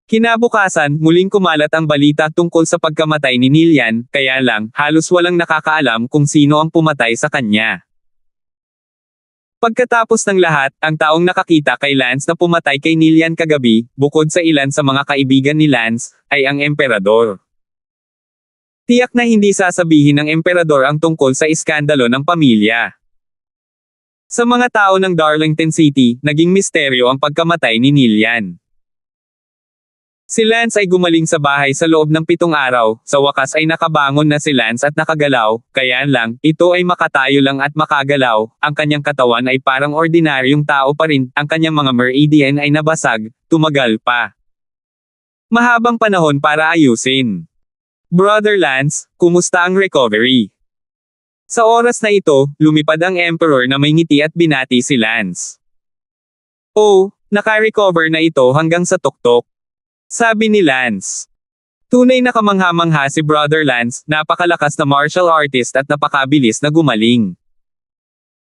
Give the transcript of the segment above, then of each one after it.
Kinabukasan, muling kumalat ang balita tungkol sa pagkamatay ni Nillian, kaya lang, halos walang nakakaalam kung sino ang pumatay sa kanya. Pagkatapos ng lahat, ang taong nakakita kay Lance na pumatay kay Nillian kagabi, bukod sa ilan sa mga kaibigan ni Lance, ay ang emperador. Tiyak na hindi sasabihin ng emperador ang tungkol sa iskandalo ng pamilya. Sa mga tao ng Darlington City, naging misteryo ang pagkamatay ni Nillian. Si Lance ay gumaling sa bahay sa loob ng 7 araw, sa wakas ay nakabangon na si Lance at nakagalaw, kaya lang, ito ay makatayo lang at makagalaw, ang kanyang katawan ay parang ordinaryong tao pa rin, ang kanyang mga meridian ay nabasag, tumagal pa. Mahabang panahon para ayusin. Brother Lance, kumusta ang recovery? Sa oras na ito, lumipad ang Emperor na may ngiti at binati si Lance. Oh, naka-recover na ito hanggang sa tuktok. Sabi ni Lance. Tunay na kamangha-mangha si Brother Lance, napakalakas na martial artist at napakabilis na gumaling.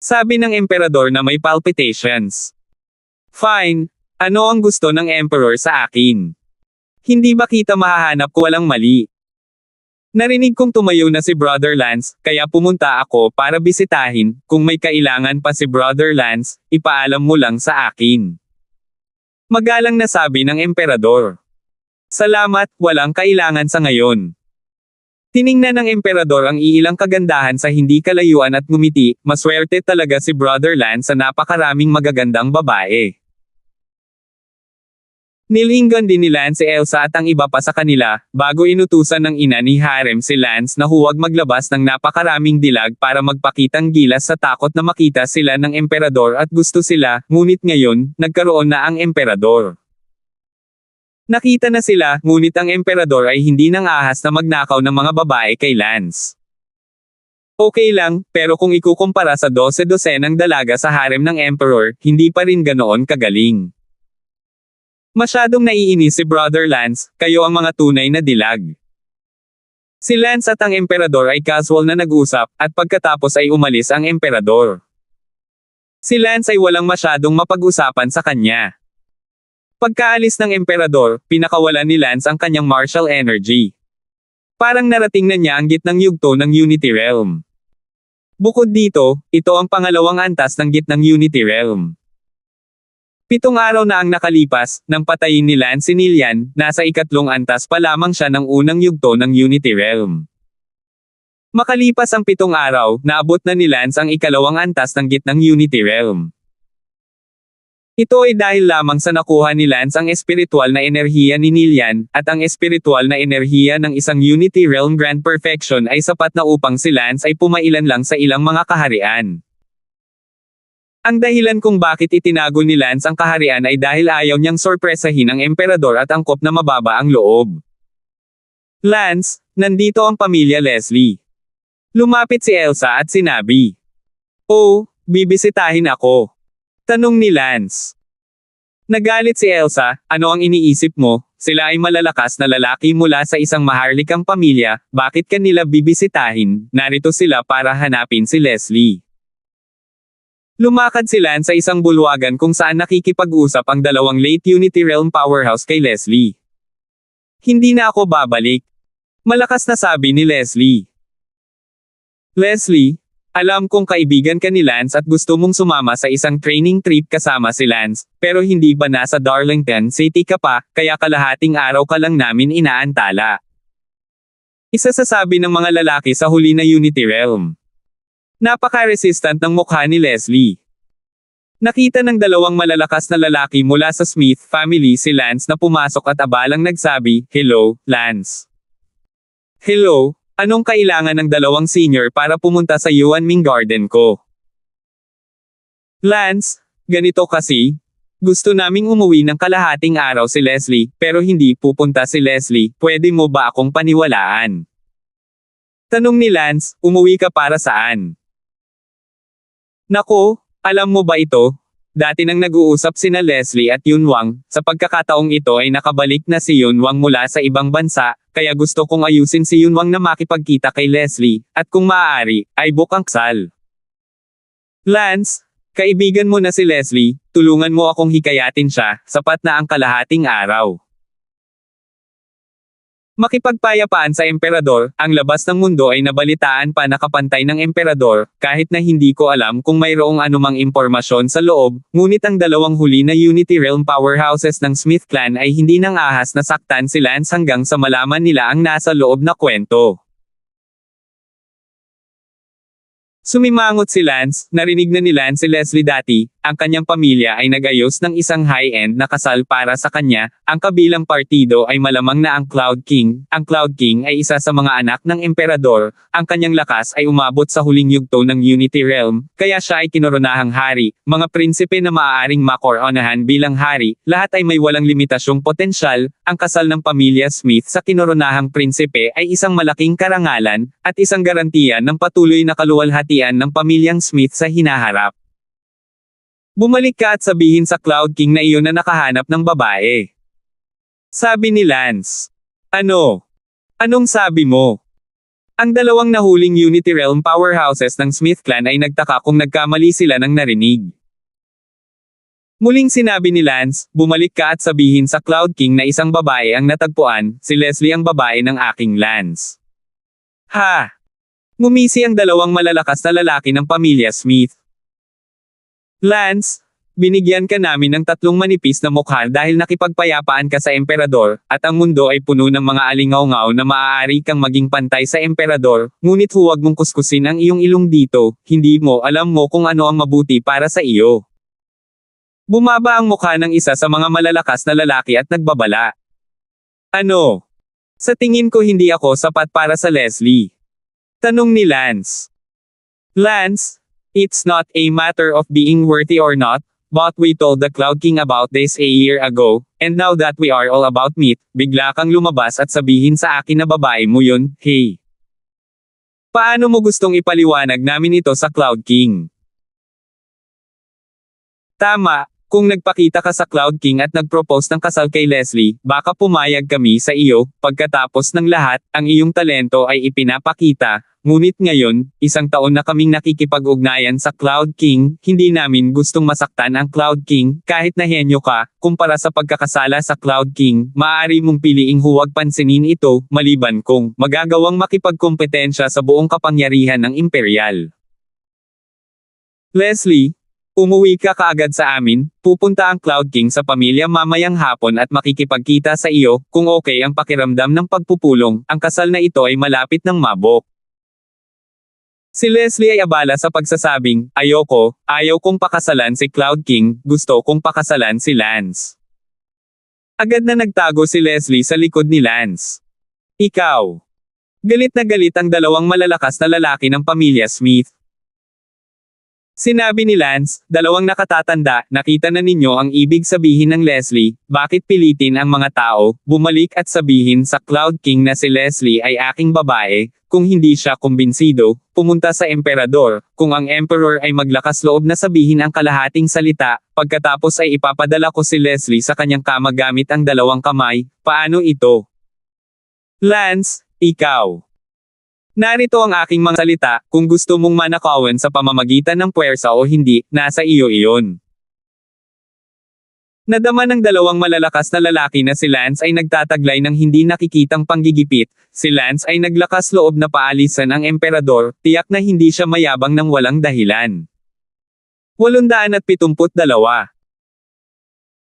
Sabi ng emperador na may palpitations. Fine, ano ang gusto ng emperor sa akin? Hindi ba kita mahahanap ko walang mali? Narinig kong tumayo na si Brother Lance, kaya pumunta ako para bisitahin, kung may kailangan pa si Brother Lance, ipaalam mo lang sa akin. Magalang na sabi ng emperador. Salamat, walang kailangan sa ngayon. Tiningnan ng emperador ang iilang kagandahan sa hindi kalayuan at ngumiti, maswerte talaga si Brother Lance sa napakaraming magagandang babae. Nilingon din ni Lance si Elsa at ang iba pa sa kanila, bago inutusan ng ina ni Harem si Lance na huwag maglabas ng napakaraming dilag para magpakitang gilas sa takot na makita sila ng emperador at gusto sila, ngunit ngayon, nagkaroon na ang emperador. Nakita na sila, ngunit ang emperador ay hindi nang ahas na magnakaw ng mga babae kay Lance. Okay lang, pero kung ikukumpara sa 12-dosenang dalaga sa harem ng emperor, hindi pa rin ganoon kagaling. Masyadong naiinis si Brother Lance, kayo ang mga tunay na dilag. Si Lance at ang emperador ay casual na nag-usap, at pagkatapos ay umalis ang emperador. Si Lance ay walang masyadong mapag-usapan sa kanya. Pagkaalis ng emperador, pinakawalan ni Lance ang kanyang martial energy. Parang narating na niya ang gitnang yugto ng Unity Realm. Bukod dito, ito ang pangalawang antas ng gitnang Unity Realm. 7 araw na ang nakalipas, nang patayin ni Lance si Nillian, nasa ikatlong antas pa lamang siya ng unang yugto ng Unity Realm. Makalipas ang 7 araw, naabot na ni Lance ang ikalawang antas ng gitnang Unity Realm. Ito ay dahil lamang sa nakuha ni Lance ang espiritual na enerhiya ni Nillian, at ang espiritual na enerhiya ng isang Unity Realm Grand Perfection ay sapat na upang si Lance ay pumailan lang sa ilang mga kaharian. Ang dahilan kung bakit itinago ni Lance ang kaharian ay dahil ayaw niyang sorpresahin ang emperador at angkop na mababa ang loob. Lance, nandito ang pamilya Leslie. Lumapit si Elsa at sinabi. Oh, bibisitahin ako. Tanong ni Lance. Nagalit si Elsa, ano ang iniisip mo? Sila ay malalakas na lalaki mula sa isang maharlikang pamilya, bakit kanila bibisitahin? Narito sila para hanapin si Leslie. Lumakad si Lance sa isang bulwagan kung saan nakikipag-usap ang dalawang late Unity Realm powerhouse kay Leslie. Hindi na ako babalik. Malakas na sabi ni Leslie. Leslie, alam kong kaibigan ka ni Lance at gusto mong sumama sa isang training trip kasama si Lance, pero hindi ba nasa Darlington City ka pa, kaya kalahating araw ka lang namin inaantala. Isa sa sabi ng mga lalaki sa huli na Unity Realm. Napaka-resistant ng mukha ni Leslie. Nakita ng dalawang malalakas na lalaki mula sa Smith family si Lance na pumasok at abalang nagsabi, "Hello, Lance." "Hello, anong kailangan ng dalawang senior para pumunta sa Yuanming Garden ko?" "Lance, ganito kasi. Gusto naming umuwi ng kalahating araw si Leslie, pero hindi pupunta si Leslie, pwede mo ba akong paniwalaan?" Tanong ni Lance, umuwi ka para saan? Nako, alam mo ba ito? Dati nang nag-uusap sina Leslie at Yunwang, sa pagkakataong ito ay nakabalik na si Yunwang mula sa ibang bansa, kaya gusto kong ayusin si Yunwang na makipagkita kay Leslie, at kung maaari, ay bukang kasal. Lance, kaibigan mo na si Leslie, tulungan mo akong hikayatin siya, sapat na ang kalahating araw. Makipagpayapaan sa emperador, ang labas ng mundo ay nabalitaan pa na kapantay ng emperador, kahit na hindi ko alam kung mayroong anumang impormasyon sa loob, ngunit ang dalawang huli na Unity Realm powerhouses ng Smith clan ay hindi nang ahas na saktan si Lance hanggang sa malaman nila ang nasa loob na kwento. Sumimangot si Lance, narinig na ni Lance si Leslie dati, ang kanyang pamilya ay nag-ayos ng isang high-end na kasal para sa kanya, ang kabilang partido ay malamang na ang Cloud King. Ang Cloud King ay isa sa mga anak ng emperador, ang kanyang lakas ay umabot sa huling yugto ng Unity Realm, kaya siya ay kinoronahang hari, mga prinsipe na maaaring makoronahan bilang hari, lahat ay may walang limitasyong potensyal, ang kasal ng pamilya Smith sa kinoronahang prinsipe ay isang malaking karangalan, at isang garantiya ng patuloy na kaluwalhatian ng pamilyang Smith sa hinaharap. Bumalik ka at sabihin sa Cloud King na iyon na nakahanap ng babae. Sabi ni Lance. Ano? Anong sabi mo? Ang dalawang nahuling Unity Realm powerhouses ng Smith clan ay nagtaka kung nagkamali sila ng narinig. Muling sinabi ni Lance, bumalik ka at sabihin sa Cloud King na isang babae ang natagpuan, si Leslie ang babae ng aking Lance. Ha? Ngumisi ang dalawang malalakas na lalaki ng pamilya Smith. Lance, binigyan ka namin ng 3 manipis na mukha dahil nakipagpayapaan ka sa emperador, at ang mundo ay puno ng mga alingaw-ngaw na maaari kang maging pantay sa emperador, ngunit huwag mong kuskusin ang iyong ilong dito, hindi mo alam mo kung ano ang mabuti para sa iyo. Bumaba ang mukha ng isa sa mga malalakas na lalaki at nagbabala. Ano? Sa tingin ko hindi ako sapat para sa Leslie. Tanong ni Lance. Lance, it's not a matter of being worthy or not, but we told the Cloud King about this a year ago, and now that we are all about meat, bigla kang lumabas at sabihin sa akin na babae mo yun, hey. Paano mo gustong ipaliwanag namin ito sa Cloud King? Tama, kung nagpakita ka sa Cloud King at nagpropose ng kasal kay Leslie, baka pumayag kami sa iyo, pagkatapos ng lahat, ang iyong talento ay ipinapakita. Ngunit ngayon, 1 taon na kaming nakikipag-ugnayan sa Cloud King, hindi namin gustong masaktan ang Cloud King, kahit na henyo ka, kumpara sa pagkakasala sa Cloud King, maaari mong piliing huwag pansinin ito, maliban kung magagawang makipagkompetensya sa buong kapangyarihan ng imperial. Leslie, umuwi ka kaagad sa amin, pupunta ang Cloud King sa pamilya mamayang hapon at makikipagkita sa iyo, kung okay ang pakiramdam ng pagpupulong, ang kasal na ito ay malapit ng mabok. Si Leslie ay abala sa pagsasabing, ayaw kong pakasalan si Cloud King, gusto kong pakasalan si Lance. Agad na nagtago si Leslie sa likod ni Lance. Ikaw. Galit na galit ang dalawang malalakas na lalaki ng pamilya Smith. Sinabi ni Lance, dalawang nakatatanda, nakita na ninyo ang ibig sabihin ng Leslie, bakit pilitin ang mga tao, bumalik at sabihin sa Cloud King na si Leslie ay aking babae, kung hindi siya kumbinsido, pumunta sa emperador, kung ang emperor ay maglakas loob na sabihin ang kalahating salita, pagkatapos ay ipapadala ko si Leslie sa kanyang kama gamit ang 2 kamay, paano ito? Lance, ikaw. Narito ang aking mga salita, kung gusto mong manakawan sa pamamagitan ng puwersa o hindi, nasa iyo iyon. Nadama ng dalawang malalakas na lalaki na si Lance ay nagtataglay ng hindi nakikitang panggigipit, si Lance ay naglakas loob na paalisan ang emperador, tiyak na hindi siya mayabang ng walang dahilan. 872.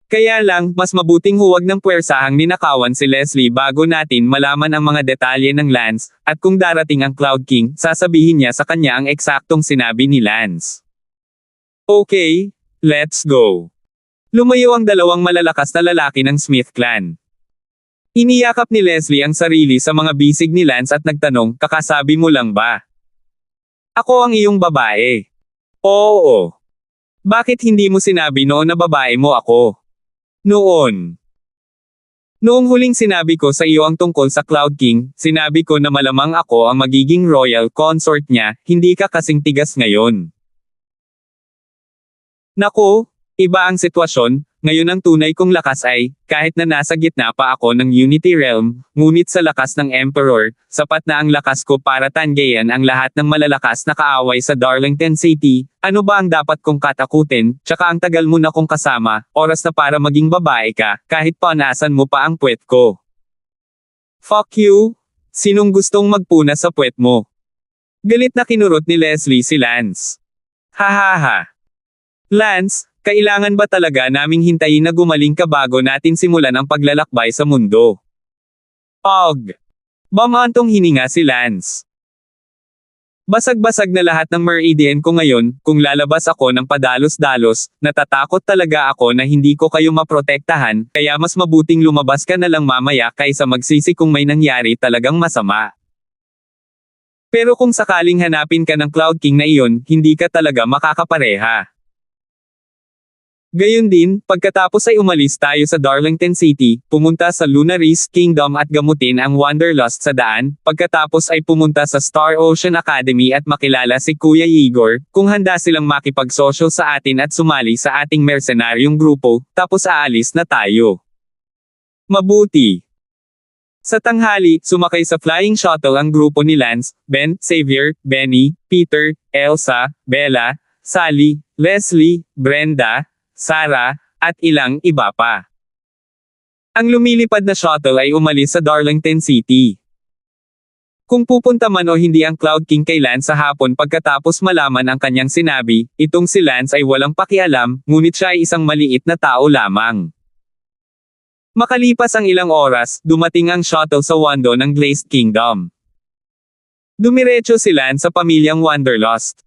Kaya lang, mas mabuting huwag ng puwersahang ninakawan si Leslie bago natin malaman ang mga detalye ng Lance, at kung darating ang Cloud King, sasabihin niya sa kanya ang eksaktong sinabi ni Lance. Okay, let's go. Lumayo ang dalawang malalakas na lalaki ng Smith clan. Iniyakap ni Leslie ang sarili sa mga bisig ni Lance at nagtanong, kakasabi mo lang ba? Ako ang iyong babae. Oo. Bakit hindi mo sinabi noon na babae mo ako? Noong huling sinabi ko sa iyo ang tungkol sa Cloud King, sinabi ko na malamang ako ang magiging royal consort niya, hindi ka kasing tigas ngayon. Naku, iba ang sitwasyon, ngayon ang tunay kong lakas ay, kahit na nasa gitna pa ako ng Unity Realm, ngunit sa lakas ng Emperor, sapat na ang lakas ko para tanggayan ang lahat ng malalakas na kaaway sa Darlington City, ano ba ang dapat kong katakutin, tsaka ang tagal mo na kong kasama, oras na para maging babae ka, kahit panaasan mo pa ang puwet ko. Fuck you! Sinong gustong magpuna sa puwet mo? Galit na kinurot ni Leslie si Lance. Hahaha. Lance, kailangan ba talaga naming hintayin na gumaling ka bago natin simulan ang paglalakbay sa mundo? Og. Bamantong hininga si Lance. Basag-basag na lahat ng meridian ko ngayon, kung lalabas ako ng padalos-dalos, natatakot talaga ako na hindi ko kayo maprotektahan, kaya mas mabuting lumabas ka na lang mamaya kaysa magsisi kung may nangyari talagang masama. Pero kung sakaling hanapin ka ng Cloud King na iyon, hindi ka talaga makakapareha. Gayon din, pagkatapos ay umalis tayo sa Darlington City, pumunta sa Lunaris Kingdom at gamutin ang Wanderlust sa daan, pagkatapos ay pumunta sa Star Ocean Academy at makilala si Kuya Igor, kung handa silang makipagsosyo sa atin at sumali sa ating mercenaryong grupo, tapos aalis na tayo. Mabuti. Sa tanghali, sumakay sa flying shuttle ang grupo ni Lance, Ben, Xavier, Benny, Peter, Elsa, Bella, Sally, Leslie, Brenda, Sarah, at ilang iba pa. Ang lumilipad na shuttle ay umalis sa Darlington City. Kung pupunta man o hindi ang Cloud King kay Lance sa hapon pagkatapos malaman ang kanyang sinabi, itong si Lance ay walang pakialam, ngunit siya ay isang maliit na tao lamang. Makalipas ang ilang oras, dumating ang shuttle sa Wando ng Glazed Kingdom. Dumiretso si Lance sa pamilyang Wanderlust.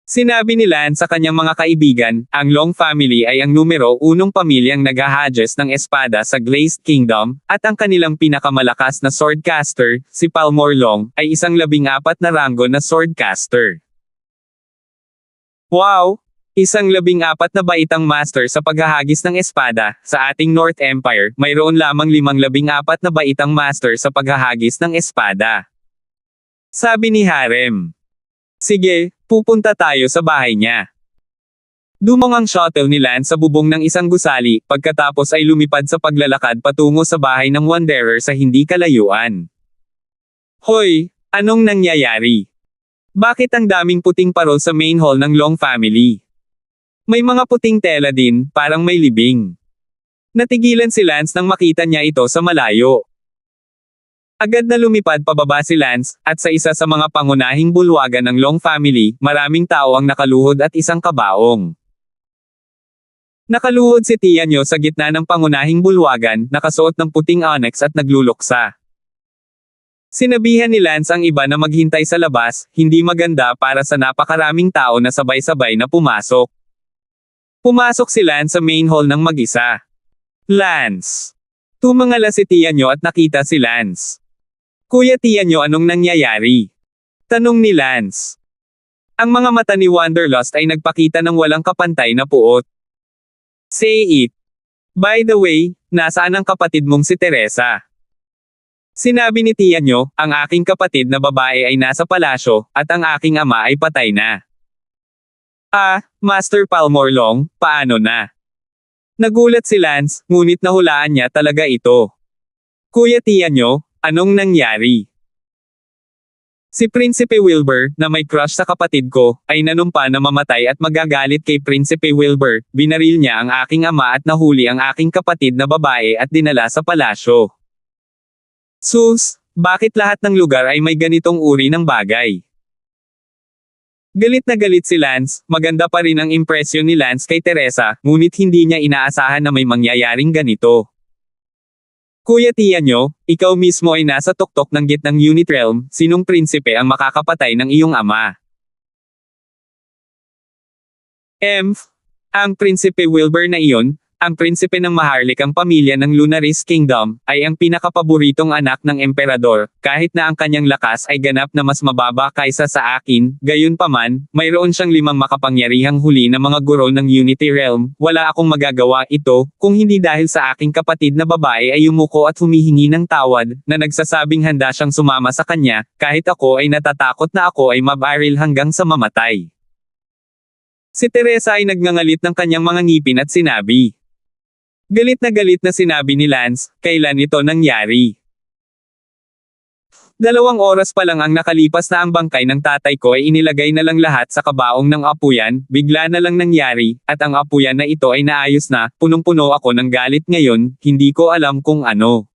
Sinabi ni Lance sa kanyang mga kaibigan, ang Long family ay ang numero 1 pamilyang naghahadyes ng espada sa Glazed Kingdom, at ang kanilang pinakamalakas na swordcaster, si Palmor Long, ay isang 14 na ranggo na swordcaster. Wow! Isang 14 na baitang master sa paghahagis ng espada, sa ating North Empire, mayroon lamang 14 na baitang master sa paghahagis ng espada. Sabi ni Harem. Sige, pupunta tayo sa bahay niya. Dumong ang shuttle ni Lance sa bubong ng isang gusali, pagkatapos ay lumipad sa paglalakad patungo sa bahay ng Wanderer sa hindi kalayuan. Hoy, anong nangyayari? Bakit ang daming puting parol sa main hall ng Long family? May mga puting tela din, parang may libing. Natigilan si Lance nang makita niya ito sa malayo. Agad na lumipad pababa si Lance, at sa isa sa mga pangunahing bulwagan ng Long family, maraming tao ang nakaluhod at isang kabaong. Nakaluhod si Tianyo sa gitna ng pangunahing bulwagan, nakasuot ng puting onyx at nagluluksa. Sinabihan ni Lance ang iba na maghintay sa labas, hindi maganda para sa napakaraming tao na sabay-sabay na pumasok. Pumasok si Lance sa main hall ng mag-isa. Lance! Tumangala si Tianyo at nakita si Lance. Kuya Tianyo, anong nangyayari? Tanong ni Lance. Ang mga mata ni Wanderlust ay nagpakita ng walang kapantay na puot. Say it. By the way, nasaan ang kapatid mong si Teresa? Sinabi ni Tianyo, ang aking kapatid na babae ay nasa palasyo, at ang aking ama ay patay na. Ah, Master Palmor Long, paano na? Nagulat si Lance, ngunit nahulaan niya talaga ito. Kuya Tianyo, anong nangyari? Si Prinsipe Wilbur, na may crush sa kapatid ko, ay nanumpa na mamatay at magagalit kay Prinsipe Wilbur, binaril niya ang aking ama at nahuli ang aking kapatid na babae at dinala sa palasyo. Sus, bakit lahat ng lugar ay may ganitong uri ng bagay? Galit na galit si Lance, maganda pa rin ang impresyon ni Lance kay Teresa, ngunit hindi niya inaasahan na may mangyayaring ganito. Kuya Tianyo, ikaw mismo ay nasa tuktok ng gitnang unit realm, sinong prinsipe ang makakapatay ng iyong ama? Ang Prinsipe Wilbur na iyon, ang prinsipe ng maharlikang pamilya ng Lunaris Kingdom, ay ang pinakapaboritong anak ng emperador, kahit na ang kanyang lakas ay ganap na mas mababa kaysa sa akin, gayunpaman, mayroon siyang 5 makapangyarihang huli na mga guro ng Unity Realm, wala akong magagawa ito, kung hindi dahil sa aking kapatid na babae ay yumuko at humihingi ng tawad, na nagsasabing handa siyang sumama sa kanya, kahit ako ay natatakot na ako ay mabaril hanggang sa mamatay. Si Teresa ay nagngangalit ng kanyang mga ngipin at sinabi. Galit na sinabi ni Lance, kailan ito nangyari? 2 oras pa lang ang nakalipas na ang bangkay ng tatay ko ay inilagay na lang lahat sa kabaong ng apuyan, bigla na lang nangyari, at ang apuyan na ito ay naayos na, punong-puno ako ng galit ngayon, hindi ko alam kung ano.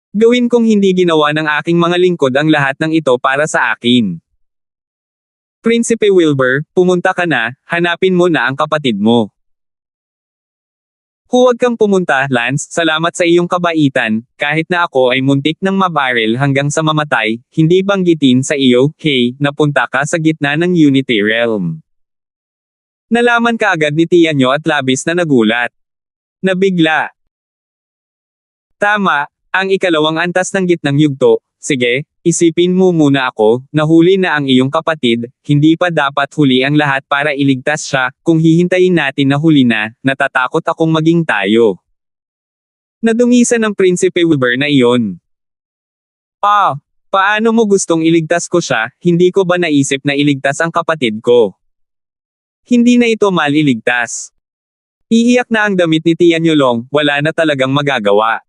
Gawin kong hindi ginawa ng aking mga lingkod ang lahat ng ito para sa akin. Prinsipe Wilbur, pumunta ka na, hanapin mo na ang kapatid mo. Huwag kang pumunta, Lance, salamat sa iyong kabaitan, kahit na ako ay muntik ng mabaril hanggang sa mamatay, hindi banggitin sa iyo, hey, napunta ka sa gitna ng Unity Realm. Nalaman ka agad ni Tianyo at labis na nagulat. Nabigla. Tama, ang ikalawang antas ng gitnang yugto, sige, isipin mo muna ako, nahuli na ang iyong kapatid, hindi pa dapat huli ang lahat para iligtas siya, kung hihintayin natin na huli na, natatakot akong maging tayo. Nadungisan ng Prinsipe Wilbur na iyon. Paano mo gustong iligtas ko siya, hindi ko ba naisip na iligtas ang kapatid ko? Hindi na ito maliligtas. Iiyak na ang damit ni Tianyo Long, wala na talagang magagawa.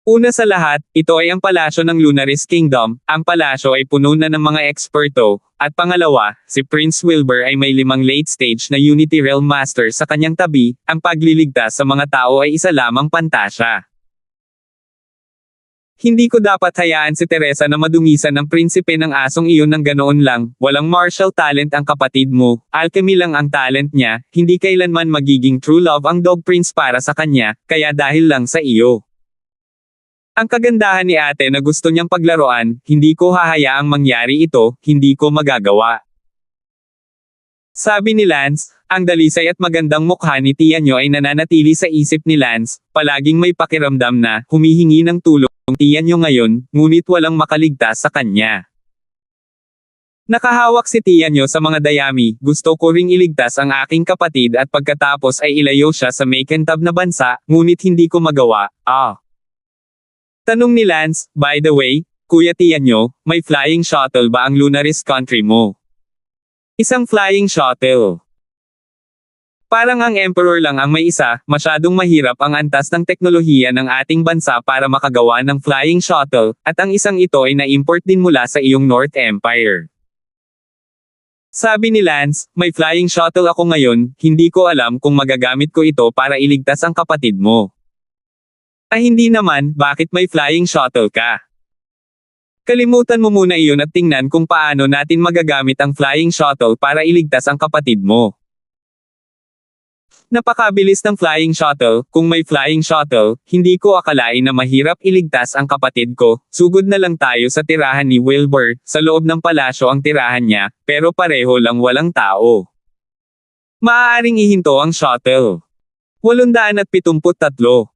Una sa lahat, ito ay ang palasyo ng Lunaris Kingdom, ang palasyo ay puno na ng mga eksperto, at pangalawa, si Prince Wilbur ay may 5 late stage na Unity Realm Master sa kanyang tabi, ang pagliligtas sa mga tao ay isa lamang pantasya. Hindi ko dapat hayaan si Teresa na madungisan ng prinsipe ng asong iyon ng ganoon lang, walang martial talent ang kapatid mo, alchemy lang ang talent niya, hindi kailanman magiging true love ang Dog Prince para sa kanya, kaya dahil lang sa iyo. Ang kagandahan ni ate na gusto niyang paglaruan, hindi ko hahayaang mangyari ito, hindi ko magagawa. Sabi ni Lance, ang dalisay at magandang mukha ni Tianyo ay nananatili sa isip ni Lance, palaging may pakiramdam na humihingi ng tulong Tianyo ngayon, ngunit walang makaligtas sa kanya. Nakahawak si Tianyo sa mga dayami, gusto ko ring iligtas ang aking kapatid at pagkatapos ay ilayo siya sa Makentab na bansa, ngunit hindi ko magawa, Tanong ni Lance, by the way, Kuya Tianyo, may flying shuttle ba ang Lunaris country mo? Isang flying shuttle. Parang ang Emperor lang ang may isa, masyadong mahirap ang antas ng teknolohiya ng ating bansa para makagawa ng flying shuttle, at ang isang ito ay na-import din mula sa iyong North Empire. Sabi ni Lance, may flying shuttle ako ngayon, hindi ko alam kung magagamit ko ito para iligtas ang kapatid mo. Hindi naman, bakit may flying shuttle ka? Kalimutan mo muna iyon at tingnan kung paano natin magagamit ang flying shuttle para iligtas ang kapatid mo. Napakabilis ng flying shuttle, kung may flying shuttle, hindi ko akalain na mahirap iligtas ang kapatid ko, sugod na lang tayo sa tirahan ni Wilbur, sa loob ng palasyo ang tirahan niya, pero pareho lang walang tao. Maaaring ihinto ang shuttle. 873.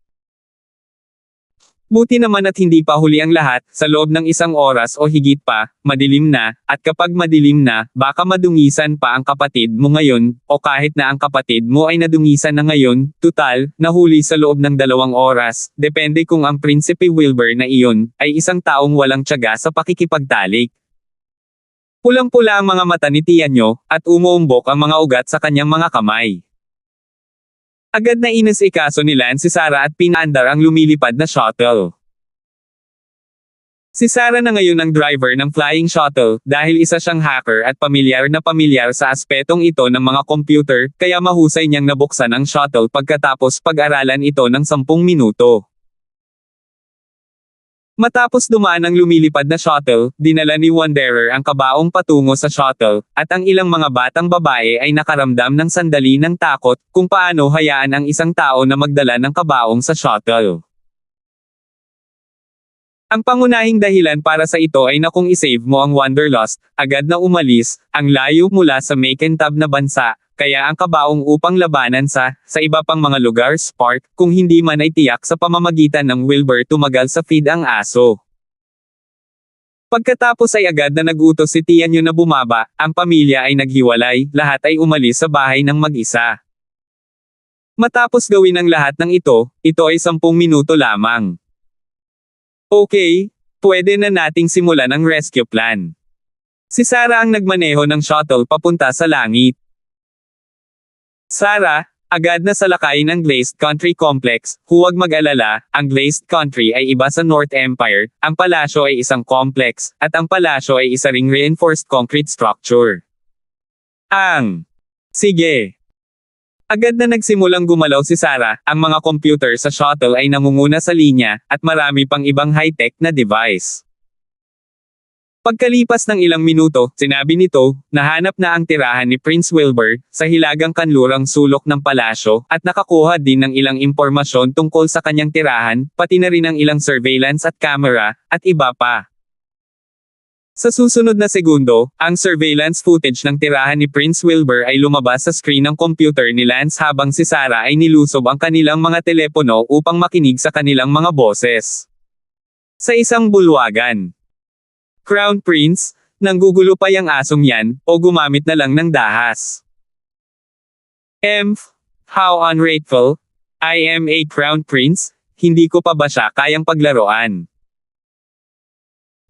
Buti naman at hindi pa huli ang lahat, sa loob ng 1 oras o higit pa, madilim na, at kapag madilim na, baka madungisan pa ang kapatid mo ngayon, o kahit na ang kapatid mo ay nadungisan na ngayon, tutal, nahuli sa loob ng 2 oras, depende kung ang Prinsipe Wilbur na iyon, ay isang taong walang tiyaga sa pakikipagtalik. Pulang-pula ang mga mata ni Tianyo, at umuumbok ang mga ugat sa kanyang mga kamay. Agad na inasikaso ni Lance si Sarah at pinaandar ang lumilipad na shuttle. Si Sarah na ngayon ang driver ng flying shuttle, dahil isa siyang hacker at pamilyar sa aspetong ito ng mga computer, kaya mahusay niyang nabuksan ang shuttle pagkatapos pag-aralan ito ng 10 minuto. Matapos dumaan ang lumilipad na shuttle, dinala ni Wanderer ang kabaong patungo sa shuttle, at ang ilang mga batang babae ay nakaramdam ng sandali ng takot, kung paano hayaan ang isang tao na magdala ng kabaong sa shuttle. Ang pangunahing dahilan para sa ito ay na kung isave mo ang Wanderlust, agad na umalis, ang layo mula sa Makentab na bansa, kaya ang kabaong upang labanan sa iba pang mga lugar spark, kung hindi man ay tiyak sa pamamagitan ng Wilbur tumagal sa feed ang aso. Pagkatapos ay agad na nagutos si Tianyo na bumaba, ang pamilya ay naghiwalay, lahat ay umalis sa bahay ng mag-isa. Matapos gawin ang lahat ng ito ay 10 minuto lamang. Okay, pwede na nating simulan ang rescue plan. Si Sarah ang nagmaneho ng shuttle papunta sa langit. Sarah, agad na salakayin ang Glazed Country Complex, huwag mag-alala, ang Glazed Country ay iba sa North Empire, ang palasyo ay isang complex, at ang palasyo ay isa ring reinforced concrete structure. Sige. Agad na nagsimulang gumalaw si Sarah, ang mga computer sa shuttle ay nangunguna sa linya, at marami pang ibang high-tech na device. Pagkalipas ng ilang minuto, sinabi nito, nahanap na ang tirahan ni Prince Wilbur, sa hilagang kanlurang sulok ng palasyo, at nakakuha din ng ilang impormasyon tungkol sa kanyang tirahan, pati na rin ang ilang surveillance at camera, at iba pa. Sa susunod na segundo, ang surveillance footage ng tirahan ni Prince Wilbur ay lumabas sa screen ng computer ni Lance habang si Sarah ay nilusob ang kanilang mga telepono upang makinig sa kanilang mga boses. Sa isang bulwagan. Crown Prince, nanggugulo pa yang asong yan, o gumamit na lang ng dahas. How ungrateful. I am a Crown Prince, hindi ko pa ba siya kayang paglaruan?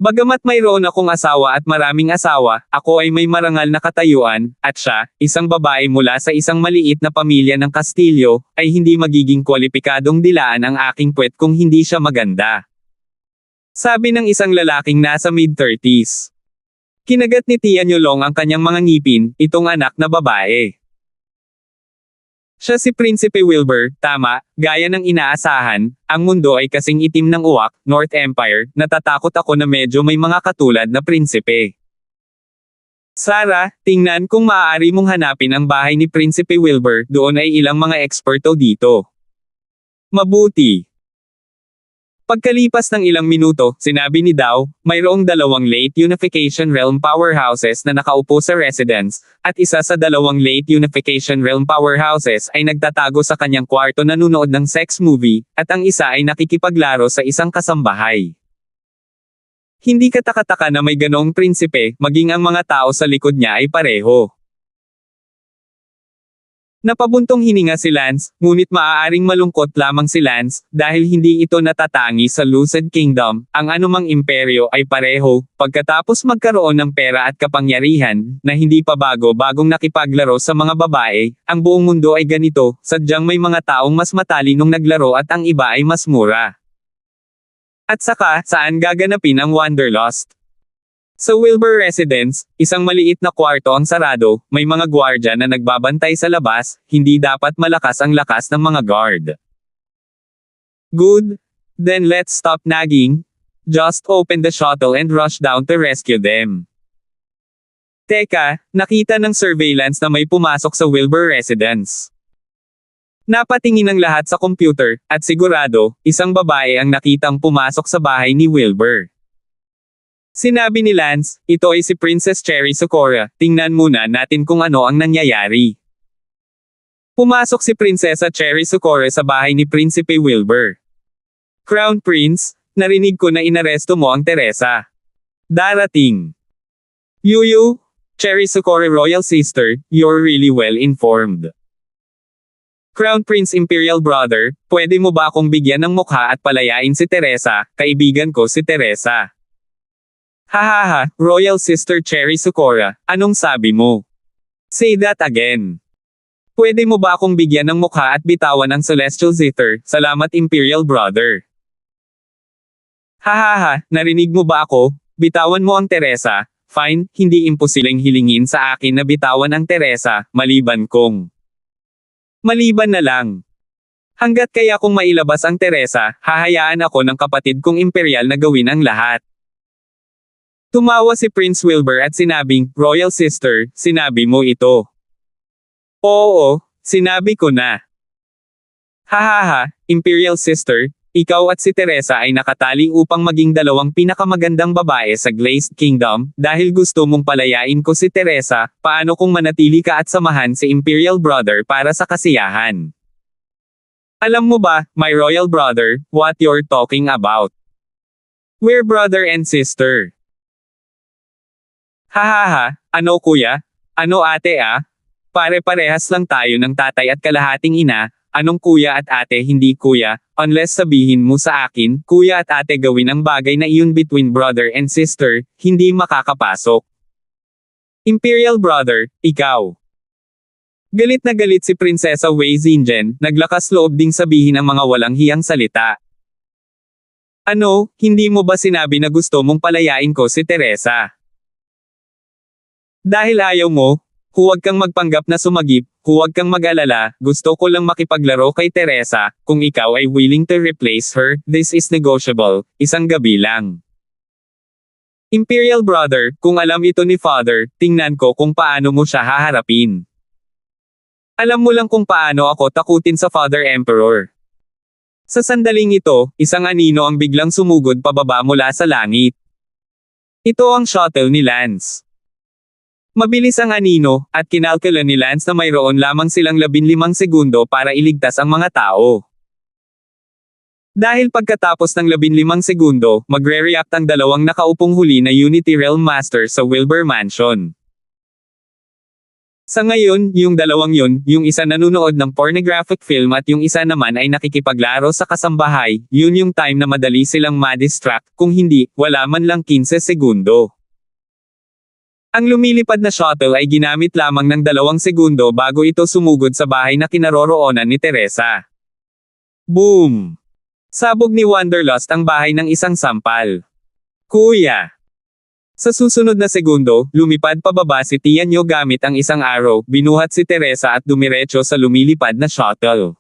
Bagamat mayroon akong asawa at maraming asawa, ako ay may marangal na katayuan, at siya, isang babae mula sa isang maliit na pamilya ng Kastilyo, ay hindi magiging kwalipikadong dilaan ang aking puwet kung hindi siya maganda. Sabi ng isang lalaking nasa mid-30s. Kinagat ni Tia Nyolong ang kanyang mga ngipin, itong anak na babae. Siya si Prinsipe Wilbur, tama, gaya ng inaasahan, ang mundo ay kasing itim ng uwak, North Empire, natatakot ako na medyo may mga katulad na prinsipe. Sarah, tingnan kung maaari mong hanapin ang bahay ni Prinsipe Wilbur, doon ay ilang mga eksperto dito. Mabuti. Pagkalipas ng ilang minuto, sinabi ni Dow, mayroong 2 late unification realm powerhouses na nakaupo sa residence, at isa sa 2 late unification realm powerhouses ay nagtatago sa kanyang kwarto nanunood ng sex movie, at ang isa ay nakikipaglaro sa isang kasambahay. Hindi katakataka na may ganong prinsipe, maging ang mga tao sa likod niya ay pareho. Napabuntong hininga si Lance, ngunit maaaring malungkot lamang si Lance, dahil hindi ito natatangi sa Lucid Kingdom, ang anumang imperyo ay pareho, pagkatapos magkaroon ng pera at kapangyarihan, na hindi pa bagong nakipaglaro sa mga babae, ang buong mundo ay ganito, sadyang may mga taong mas matalinong naglaro at ang iba ay mas mura. At saka, saan gaganapin ang Wanderlust? Sa Wilbur Residence, isang maliit na kwarto ang sarado, may mga gwardya na nagbabantay sa labas, hindi dapat malakas ang lakas ng mga guard. Good? Then let's stop nagging. Just open the shuttle and rush down to rescue them. Teka, nakita ng surveillance na may pumasok sa Wilbur Residence. Napatingin ang lahat sa computer, at sigurado, isang babae ang nakitang pumasok sa bahay ni Wilbur. Sinabi ni Lance, ito ay si Princess Cherry Socorro, tingnan muna natin kung ano ang nangyayari. Pumasok si Prinsesa Cherry Socorro sa bahay ni Prinsipe Wilbur. Crown Prince, narinig ko na inaresto mo ang Teresa. Darating. Yuyu, Cherry Socorro Royal Sister, you're really well informed. Crown Prince Imperial Brother, pwede mo ba akong bigyan ng mukha at palayain si Teresa, kaibigan ko si Teresa. Hahaha, Royal Sister Cherry Socorro, anong sabi mo? Say that again. Pwede mo ba akong bigyan ng mukha at bitawan ang Celestial Zither, salamat Imperial Brother. Hahaha, narinig mo ba ako? Bitawan mo ang Teresa. Fine, hindi imposibleng hilingin sa akin na bitawan ang Teresa, maliban na lang. Hanggat kaya kong mailabas ang Teresa, hahayaan ako ng kapatid kong Imperial na gawin ang lahat. Tumawa si Prince Wilbur at sinabing, Royal Sister, sinabi mo ito. Oo, sinabi ko na. Hahaha, Imperial Sister, ikaw at si Teresa ay nakatali upang maging 2 pinakamagandang babae sa Glazed Kingdom, dahil gusto mong palayain ko si Teresa, paano kung manatili ka at samahan si Imperial Brother para sa kasiyahan? Alam mo ba, my Royal Brother, what you're talking about? We're brother and sister. Hahaha, ano kuya? Ano ate ah? Pare-parehas lang tayo ng tatay at kalahating ina, anong kuya at ate hindi kuya, unless sabihin mo sa akin, kuya at ate gawin ang bagay na iyon between brother and sister, hindi makakapasok. Imperial Brother, ikaw. Galit na galit si Prinsesa Wei Xingen, naglakas loob ding sabihin ang mga walang hiyang salita. Ano, hindi mo ba sinabi na gusto mong palayain ko si Teresa? Dahil ayaw mo, Huwag kang magpanggap na sumagip, huwag kang mag-alala, gusto ko lang makipaglaro kay Teresa, kung ikaw ay willing to replace her, this is negotiable, isang gabi lang. Imperial Brother, kung alam ito ni Father, tingnan ko kung paano mo siya haharapin. Alam mo lang kung paano ako takutin sa Father Emperor. Sa sandaling ito, isang anino ang biglang sumugod pababa mula sa langit. Ito ang shuttle ni Lance. Mabilis ang anino, at kinalkula ni Lance na mayroon lamang silang 15 segundo para iligtas ang mga tao. Dahil pagkatapos ng 15 segundo, magre-react ang dalawang nakaupong huli na Unity Realm Master sa Wilbur Mansion. Sa ngayon, yung dalawang yun, yung isa nanonood ng pornographic film at yung isa naman ay nakikipaglaro sa kasambahay, yun yung time na madali silang ma-distract, kung hindi, wala man lang 15 segundo. Ang lumilipad na shuttle ay ginamit lamang ng 2 segundo bago ito sumugod sa bahay na kinaroroonan ni Teresa. Boom! Sabog ni Wanderlust ang bahay ng isang sampal. Kuya! Sa susunod na segundo, lumipad pababa si Tianyo gamit ang isang arrow, binuhat si Teresa at dumiretso sa lumilipad na shuttle.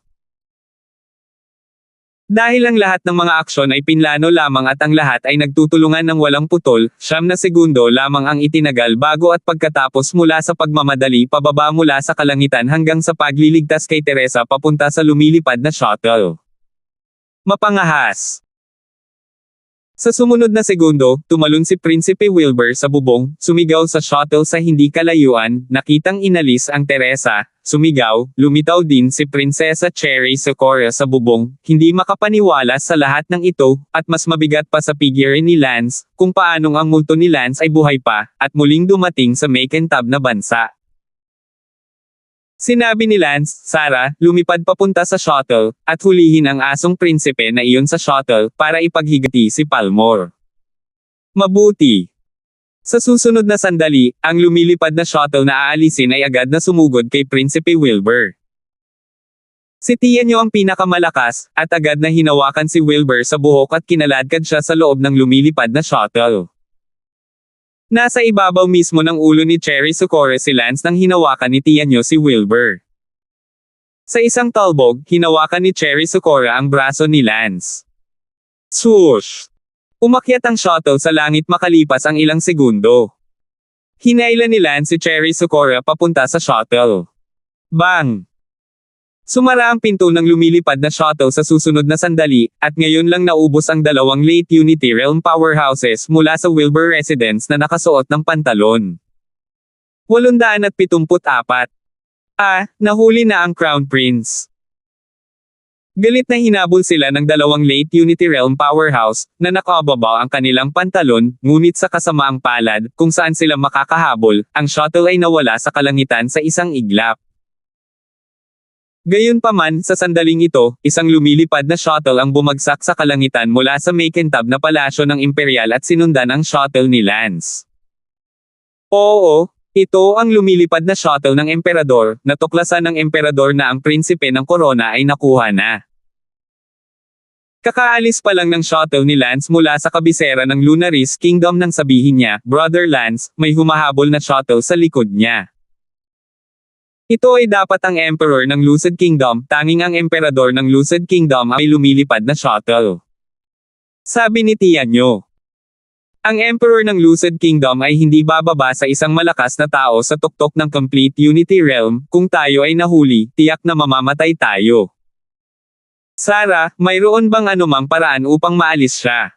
Dahil ang lahat ng mga aksyon ay pinlano lamang at ang lahat ay nagtutulungan ng walang putol, 9 na segundo lamang ang itinagal bago at pagkatapos mula sa pagmamadali pababa mula sa kalangitan hanggang sa pagliligtas kay Teresa papunta sa lumilipad na shuttle. Mapangahas! Sa sumunod na segundo, tumalon si Prinsipe Wilbur sa bubong, sumigaw sa shuttle sa hindi kalayuan, nakitang inalis ang Teresa, sumigaw, lumitaw din si Prinsesa Cherry Socorro sa bubong, hindi makapaniwala sa lahat ng ito, at mas mabigat pa sa figure ni Lance, kung paanong ang multo ni Lance ay buhay pa, at muling dumating sa Macintab na bansa. Sinabi ni Lance, Sarah, lumipad papunta sa shuttle, at hulihin ang asong prinsipe na iyon sa shuttle, para ipaghigati si Palmore. Mabuti. Sa susunod na sandali, ang lumilipad na shuttle na aalisin ay agad na sumugod kay Prinsipe Wilbur. Si Tianyo ang pinakamalakas, at agad na hinawakan si Wilbur sa buhok at kinaladkad siya sa loob ng lumilipad na shuttle. Nasa ibabaw mismo ng ulo ni Cherry Socorro si Lance nang hinawakan ni Tianyo si Wilbur. Sa isang talbog, hinawakan ni Cherry Socorro ang braso ni Lance. Swoosh! Umakyat ang shuttle sa langit makalipas ang ilang segundo. Hinailan ni Lance si Cherry Socorro papunta sa shuttle. Bang! Sumara ang pinto ng lumilipad na shuttle sa susunod na sandali, at ngayon lang naubos ang 2 late Unity Realm powerhouses mula sa Wilbur residence na nakasuot ng pantalon. 874. Nahuli na ang Crown Prince. Galit na hinabol sila ng 2 late Unity Realm powerhouse, na nakababa ang kanilang pantalon, ngunit sa kasamaang palad, kung saan sila makakahabol, ang shuttle ay nawala sa kalangitan sa isang iglap. Gayunpaman, sa sandaling ito, isang lumilipad na shuttle ang bumagsak sa kalangitan mula sa Macintab na palasyo ng Imperial at sinundan ang shuttle ni Lance. Oo, ito ang lumilipad na shuttle ng Emperador, natuklasan ng Emperador na ang prinsipe ng korona ay nakuha na. Kakaalis pa lang ng shuttle ni Lance mula sa kabisera ng Lunaris Kingdom nang sabihin niya, Brother Lance, may humahabol na shuttle sa likod niya. Ito ay dapat ang Emperor ng Lucid Kingdom, tanging ang Emperador ng Lucid Kingdom ay lumilipad na shuttle. Sabi ni Tianyo. Ang Emperor ng Lucid Kingdom ay hindi bababa sa isang malakas na tao sa tuktok ng Complete Unity Realm, kung tayo ay nahuli, tiyak na mamamatay tayo. Sarah, mayroon bang anumang paraan upang maalis siya?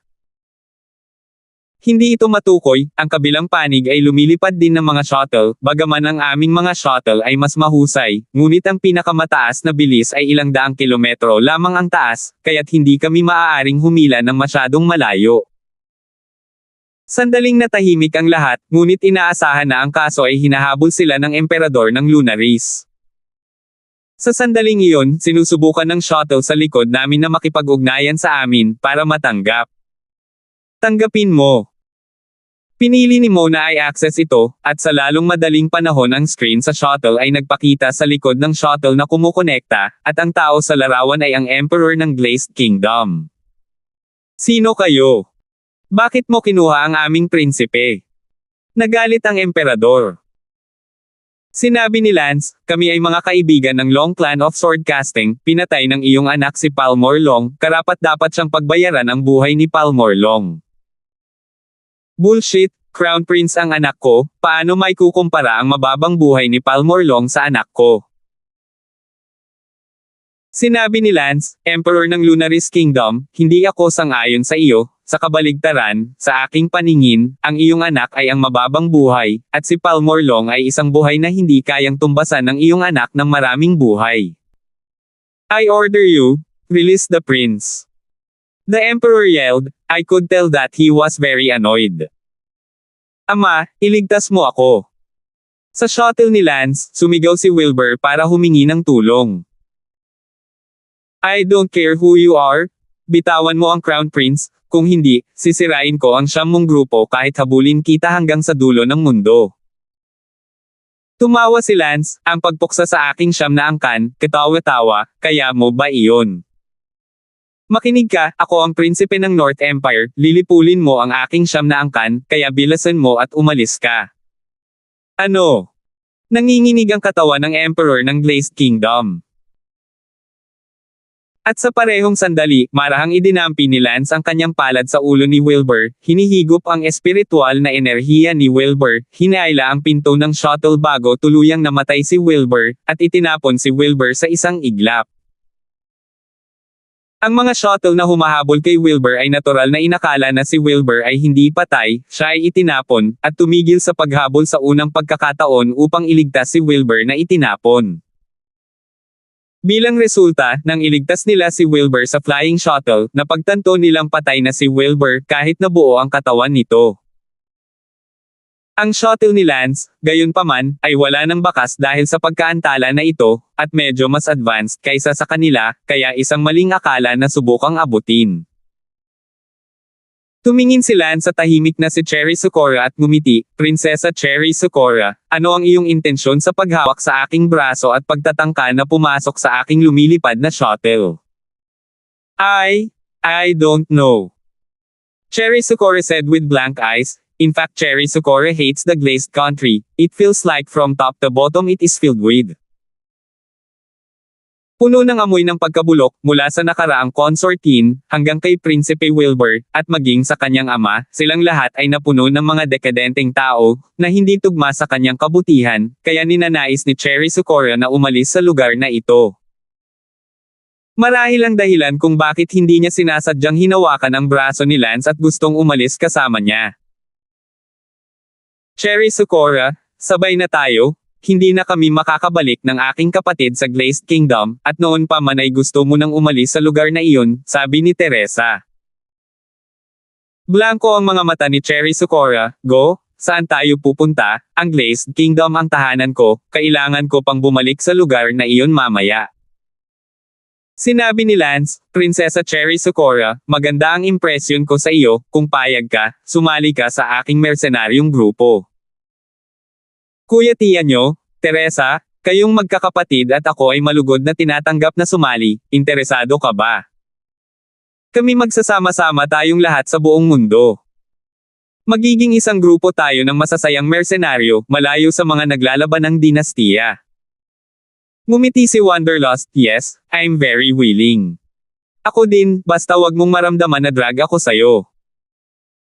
Hindi ito matukoy, ang kabilang panig ay lumilipad din ng mga shuttle, bagaman ang aming mga shuttle ay mas mahusay, ngunit ang pinakamataas na bilis ay ilang daang kilometro lamang ang taas, kaya't hindi kami maaaring humila ng masyadong malayo. Sandaling natahimik ang lahat, ngunit inaasahan na ang kaso ay hinahabol sila ng Emperador ng Lunaris. Sa sandaling iyon, sinusubukan ng shuttle sa likod namin na makipag-ugnayan sa amin, para matanggap. Tanggapin mo. Pinili ni Mo na i-access ito, at sa lalong madaling panahon ang screen sa shuttle ay nagpakita sa likod ng shuttle na kumukonekta, at ang tao sa larawan ay ang Emperor ng Glazed Kingdom. Sino kayo? Bakit mo kinuha ang aming prinsipe? Nagalit ang Emperador. Sinabi ni Lance, kami ay mga kaibigan ng Long Clan of Swordcasting, pinatay ng iyong anak si Palmor Long, karapat-dapat siyang pagbayaran ang buhay ni Palmor Long. Bullshit, Crown Prince ang anak ko, paano may kukumpara ang mababang buhay ni Palmor Long sa anak ko? Sinabi ni Lance, Emperor ng Lunaris Kingdom, hindi ako sang-ayon sa iyo. Sa kabaligtaran, sa aking paningin, ang iyong anak ay ang mababang buhay, at si Palmor Long ay isang buhay na hindi kayang tumbasan ng iyong anak ng maraming buhay. I order you, release the prince. The emperor yelled. I could tell that he was very annoyed. Ama, iligtas mo ako. Sa shuttle ni Lance, sumigaw si Wilbur para humingi ng tulong. I don't care who you are. Bitawan mo ang Crown Prince. Kung hindi, sisirain ko ang siyam mong grupo kahit habulin kita hanggang sa dulo ng mundo. Tumawa si Lance, ang pagpuksa sa aking siyam na angkan, katawa-tawa, kaya mo ba iyon? Makinig ka, ako ang prinsipe ng North Empire, lilipulin mo ang aking siyam na angkan, kaya bilasan mo at umalis ka. Ano? Nanginginig ang katawan ng Emperor ng Glazed Kingdom. At sa parehong sandali, marahang idinampi ni Lance ang kanyang palad sa ulo ni Wilbur, hinihigop ang espiritual na enerhiya ni Wilbur, hinaila ang pinto ng shuttle bago tuluyang namatay si Wilbur, at itinapon si Wilbur sa isang iglap. Ang mga shuttle na humahabol kay Wilbur ay natural na inakala na si Wilbur ay hindi patay, siya ay itinapon, at tumigil sa paghabol sa unang pagkakataon upang iligtas si Wilbur na itinapon. Bilang resulta, nang iligtas nila si Wilbur sa flying shuttle, napagtanto nilang patay na si Wilbur kahit nabuo ang katawan nito. Ang shuttle ni Lance, gayunpaman, ay wala ng bakas dahil sa pagkaantala na ito, at medyo mas advanced kaysa sa kanila, kaya isang maling akala na subukang abutin. Tumingin si Lance sa tahimik na si Cherry Sakura at ngumiti, Prinsesa Cherry Sakura, ano ang iyong intensyon sa paghawak sa aking braso at pagtatangka na pumasok sa aking lumilipad na shuttle? I don't know. Cherry Sakura said with blank eyes. In fact, Cherry Sakura hates the glazed country. It feels like from top to bottom it is filled with. Puno ng amoy ng pagkabulok, mula sa nakaraang consortine, hanggang kay Prinsipe Wilbur, at maging sa kanyang ama, silang lahat ay napuno ng mga dekadenteng tao, na hindi tugma sa kanyang kabutihan, kaya ninanais ni Cherry Sakura na umalis sa lugar na ito. Marahil ang dahilan kung bakit hindi niya sinasadyang hinawakan ang braso ni Lance at gustong umalis kasama niya. Cherry Sakura, sabay na tayo. Hindi na kami makakabalik ng aking kapatid sa Glazed Kingdom, at noon pa man ay gusto mo nang umalis sa lugar na iyon, sabi ni Teresa. Blanko ang mga mata ni Cherry Sakura. Go, saan tayo pupunta? Ang Glazed Kingdom ang tahanan ko, kailangan ko pang bumalik sa lugar na iyon mamaya. Sinabi ni Lance, Prinsesa Cherry Sakura, maganda ang impresyon ko sa iyo, kung payag ka, sumali ka sa aking mercenaryong grupo. Kuya tiya nyo, Teresa, kayong magkakapatid at ako ay malugod na tinatanggap na sumali, interesado ka ba? Kami magsasama-sama tayong lahat sa buong mundo. Magiging isang grupo tayo ng masasayang mersenaryo, malayo sa mga naglalaban ng dinastiya. Ngumiti si Wanderlust, yes, I'm very willing. Ako din, basta wag mong maramdaman na drag ako sayo.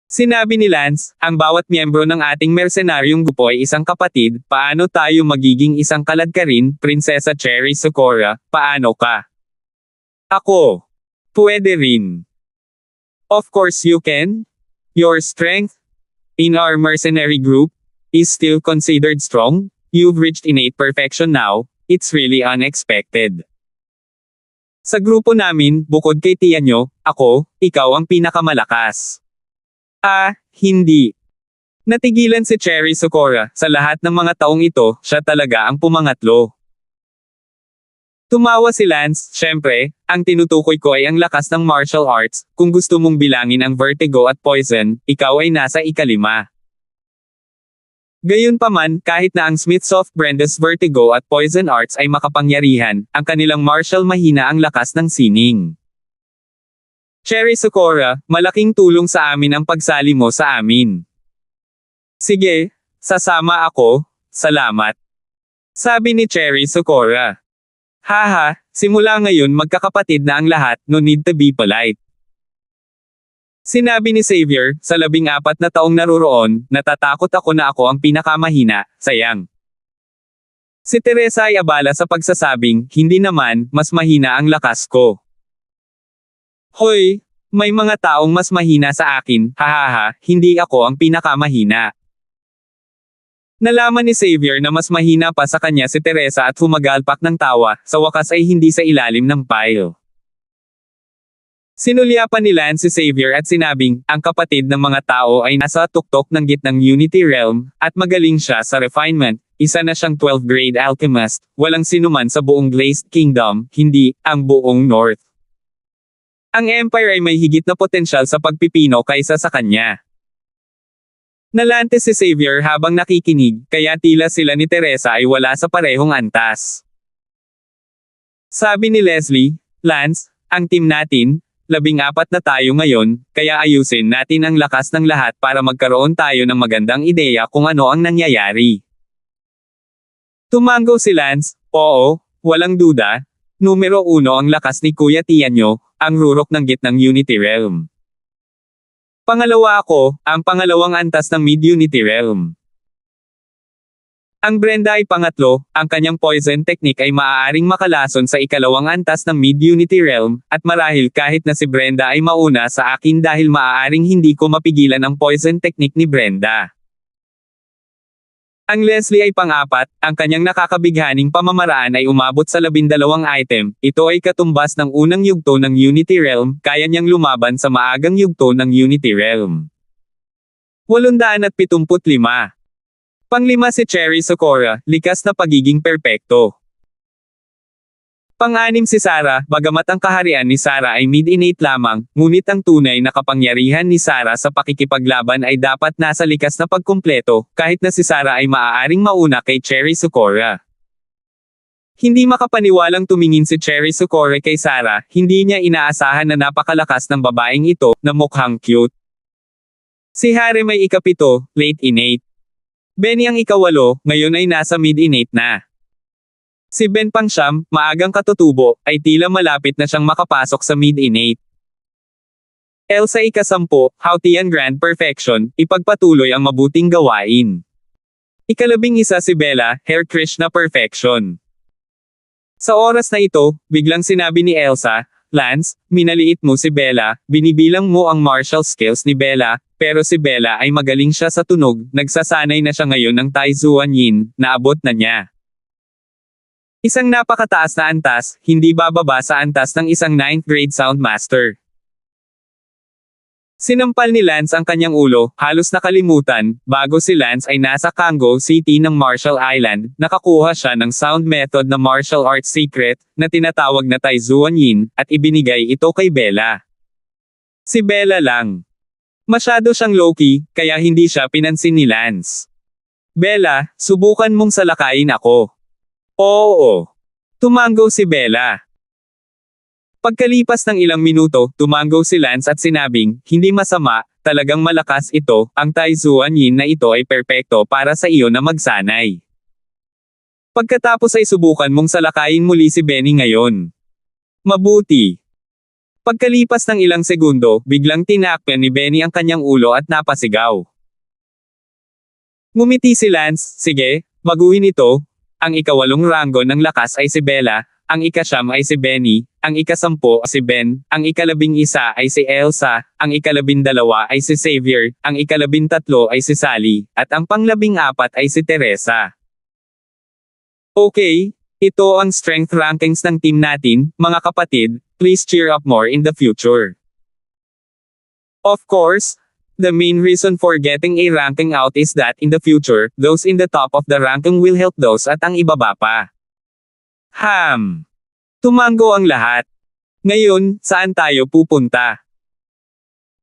Sinabi ni Lance, ang bawat miyembro ng ating mersenaryong grupo ay isang kapatid, paano tayo magiging isang kaladkarin, Prinsesa Cherry Sakura, paano ka? Ako. Pwede rin. Of course you can. Your strength, in our mercenary group, is still considered strong. You've reached innate perfection now, it's really unexpected. Sa grupo namin, bukod kay tiya nyo, ako, ikaw ang pinakamalakas. Hindi. Natigilan si Cherry Sakura, sa lahat ng mga taong ito, siya talaga ang pumangatlo. Tumawa si Lance, syempre, ang tinutukoy ko ay ang lakas ng martial arts, kung gusto mong bilangin ang vertigo at poison, ikaw ay nasa ika-5. Gayunpaman, kahit na ang Smithsoft Brenda's vertigo at poison arts ay makapangyarihan, ang kanilang martial mahina ang lakas ng sining. Cherry Sakura, malaking tulong sa amin ang pagsali mo sa amin. Sige, sasama ako, salamat. Sabi ni Cherry Socorro. Haha, simula ngayon magkakapatid na ang lahat, no need to be polite. Sinabi ni Xavier, sa 14 na taong naroroon, natatakot ako na ako ang pinakamahina, sayang. Si Teresa ay abala sa pagsasabing, hindi naman, mas mahina ang lakas ko. Hoy, may mga taong mas mahina sa akin, hahaha, hindi ako ang pinakamahina. Nalaman ni Xavier na mas mahina pa sa kanya si Teresa at humagalpak ng tawa, sa wakas ay hindi sa ilalim ng pile. Sinulyapan ni Lance si Xavier at sinabing, ang kapatid ng mga tao ay nasa tuktok ng gitnang Unity Realm, at magaling siya sa refinement, isa na siyang 12th grade alchemist, walang sinuman sa buong Glazed Kingdom, hindi, ang buong North. Ang Empire ay may higit na potensyal sa pagpipino kaysa sa kanya. Nalante si Xavier habang nakikinig, kaya tila sila ni Teresa ay wala sa parehong antas. Sabi ni Leslie, Lance, ang team natin, 14 na tayo ngayon, kaya ayusin natin ang lakas ng lahat para magkaroon tayo ng magandang ideya kung ano ang nangyayari. Tumango si Lance, oo, walang duda. Numero 1 ang lakas ni Kuya Tianyo, ang rurok ng gitnang Unity Realm. Pangalawa ako, ang pangalawang antas ng Mid-Unity Realm. Ang Brenda ay pangatlo, ang kanyang poison technique ay maaaring makalason sa ikalawang antas ng Mid-Unity Realm, at marahil kahit na si Brenda ay mauna sa akin dahil maaaring hindi ko mapigilan ang poison technique ni Brenda. Ang Leslie ay pang-apat, ang kanyang nakakabighaning pamamaraan ay umabot sa 12 item, ito ay katumbas ng unang yugto ng Unity Realm, kaya niyang lumaban sa maagang yugto ng Unity Realm. 875. Panglima si Cherry Socorro, likas na pagiging perpekto. Pang-anim si Sarah, bagamat ang kaharian ni Sarah ay mid-innate lamang, ngunit ang tunay na kapangyarihan ni Sarah sa pakikipaglaban ay dapat nasa likas na pagkumpleto, kahit na si Sarah ay maaaring mauna kay Cherry Socorro. Hindi makapaniwalang tumingin si Cherry Socorro kay Sarah, hindi niya inaasahan na napakalakas ng babaeng ito, na mukhang cute. Si Harem ay ikapito, late innate. Benny ang ikawalo, ngayon ay nasa mid-innate na. Si Ben pangsyam, maagang katutubo, ay tila malapit na siyang makapasok sa mid-innate. Elsa ika-10, Hautian Grand Perfection, ipagpatuloy ang mabuting gawain. Ika-11 si Bella, Hare Krishna Perfection. Sa oras na ito, biglang sinabi ni Elsa, Lance, minaliit mo si Bella, binibilang mo ang martial skills ni Bella, pero si Bella ay magaling siya sa tunog, nagsasanay na siya ngayon ng Taizuan Yin, naabot na niya. Isang napakataas na antas, hindi bababa sa antas ng isang 9th grade Soundmaster. Sinampal ni Lance ang kanyang ulo, halos nakalimutan, bago si Lance ay nasa Kango City ng Marshall Island, nakakuha siya ng sound method na martial arts secret, na tinatawag na Taizuan Yin, at ibinigay ito kay Bella. Si Bella lang. Masyado siyang low-key, kaya hindi siya pinansin ni Lance. Bella, subukan mong salakayin ako. Oo. Tumango si Bella. Pagkalipas ng ilang minuto, tumango si Lance at sinabing, hindi masama, talagang malakas ito, ang Taizuan Yin na ito ay perpekto para sa iyo na magsanay. Pagkatapos ay subukan mong salakayin muli si Benny ngayon. Mabuti. Pagkalipas ng ilang segundo, biglang tinakpan ni Benny ang kanyang ulo at napasigaw. Ngumiti si Lance, sige, baguhin ito. Ang ika-8 ranggo ng lakas ay si Bella, ang ika-9 ay si Benny, ang ika-10 si Ben, ang ika-11 ay si Elsa, ang ika-12 ay si Xavier, ang ika-13 ay si Sally, at ang pang-14 ay si Teresa. Okay, ito ang strength rankings ng team natin, mga kapatid, please cheer up more in the future. Of course, the main reason for getting a ranking out is that in the future, those in the top of the ranking will help those at ang ibaba pa. Tumango ang lahat. Ngayon, saan tayo pupunta?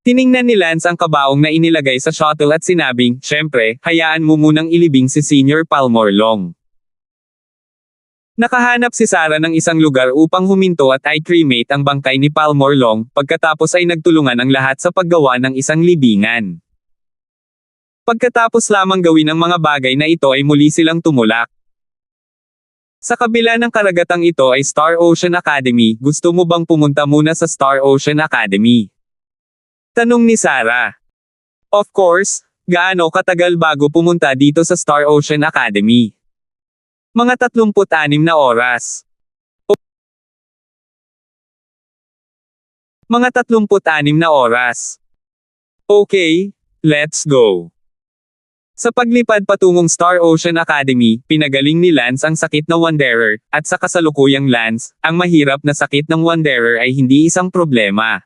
Tiningnan ni Lance ang kabaong na inilagay sa shuttle at sinabing, syempre, hayaan mo munang ilibing si Senior Palmore Long. Nakahanap si Sarah ng isang lugar upang huminto at i-cremate ang bangkay ni Palmore Long, pagkatapos ay nagtulungan ang lahat sa paggawa ng isang libingan. Pagkatapos lamang gawin ang mga bagay na ito ay muli silang tumulak. Sa kabila ng karagatang ito ay Star Ocean Academy, gusto mo bang pumunta muna sa Star Ocean Academy? Tanong ni Sarah. Of course, gaano katagal bago pumunta dito sa Star Ocean Academy? Mga 36 na oras. Mga 36 na oras. Okay, let's go. Sa paglipad patungong Star Ocean Academy, pinagaling ni Lance ang sakit na Wanderer, at sa kasalukuyang Lance, ang mahirap na sakit ng Wanderer ay hindi isang problema.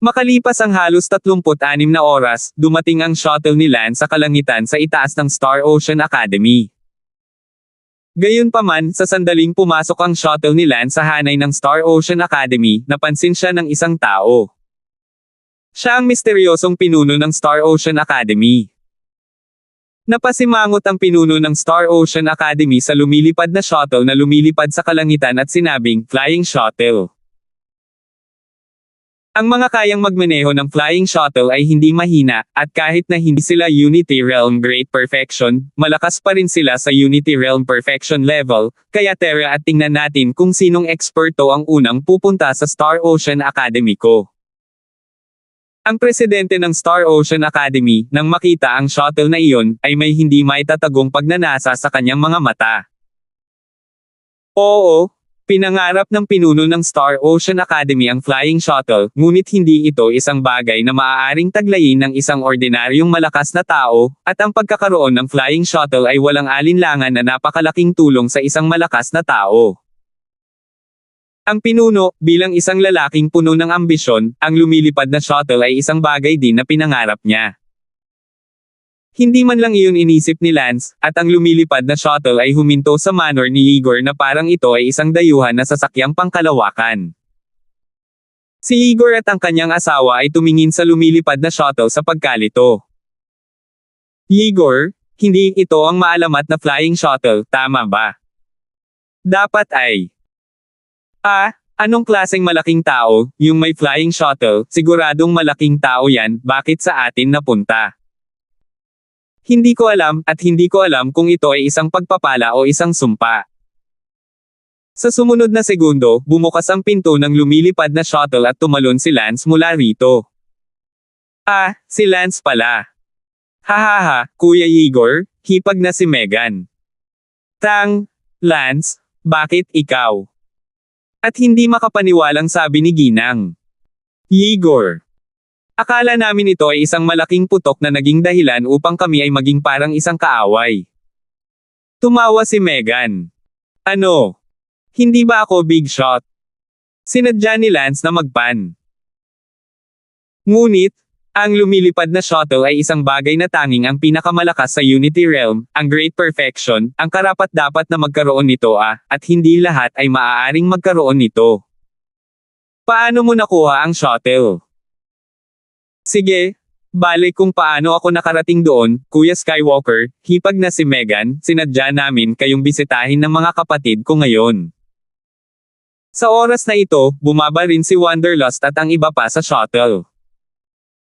Makalipas ang halos 36 na oras, dumating ang shuttle ni Lance sa kalangitan sa itaas ng Star Ocean Academy. Gayunpaman, sa sandaling pumasok ang shuttle ni Lance sa hanay ng Star Ocean Academy, napansin siya ng isang tao. Siya ang misteryosong pinuno ng Star Ocean Academy. Napasimangot ang pinuno ng Star Ocean Academy sa lumilipad na shuttle na lumilipad sa kalangitan at sinabing, "Flying Shuttle." Ang mga kayang magmaneho ng Flying Shuttle ay hindi mahina, at kahit na hindi sila Unity Realm Great Perfection, malakas pa rin sila sa Unity Realm Perfection level, kaya tara at tingnan natin kung sinong eksperto ang unang pupunta sa Star Ocean Academy ko. Ang presidente ng Star Ocean Academy, nang makita ang shuttle na iyon, ay may hindi maitatagong pagnanasa sa kanyang mga mata. Oo, pinangarap ng pinuno ng Star Ocean Academy ang Flying Shuttle, ngunit hindi ito isang bagay na maaaring taglayin ng isang ordinaryong malakas na tao, at ang pagkakaroon ng Flying Shuttle ay walang alinlangan na napakalaking tulong sa isang malakas na tao. Ang pinuno, bilang isang lalaking puno ng ambisyon, ang lumilipad na shuttle ay isang bagay din na pinangarap niya. Hindi man lang iyon inisip ni Lance, at ang lumilipad na shuttle ay huminto sa manor ni Igor na parang ito ay isang dayuhan na sasakyang pangkalawakan. Si Igor at ang kanyang asawa ay tumingin sa lumilipad na shuttle sa pagkalito. Igor, hindi ito ang maalamat na flying shuttle, tama ba? Dapat ay. Anong klaseng malaking tao, yung may flying shuttle, siguradong malaking tao yan, bakit sa atin napunta? Hindi ko alam, at hindi ko alam kung ito ay isang pagpapala o isang sumpa. Sa sumunod na segundo, bumukas ang pinto ng lumilipad na shuttle at tumalon si Lance mula rito. Si Lance pala. Hahaha, Kuya Igor, hipag na si Megan. Lance, bakit ikaw? At hindi makapaniwalang sabi ni Ginang. Igor. Akala namin ito ay isang malaking putok na naging dahilan upang kami ay maging parang isang kaaway. Tumawa si Megan. Ano? Hindi ba ako big shot? Sinadya ni Lance na magpan. Ngunit, ang lumilipad na shuttle ay isang bagay na tanging ang pinakamalakas sa Unity Realm, ang Great Perfection, ang karapat-dapat na magkaroon nito at hindi lahat ay maaaring magkaroon nito. Paano mo nakuha ang shuttle? Sige, balik kung paano ako nakarating doon, Kuya Skywalker, hipag na si Megan, sinadya namin kayong bisitahin ng mga kapatid ko ngayon. Sa oras na ito, bumaba rin si Wanderlust at ang iba pa sa shuttle.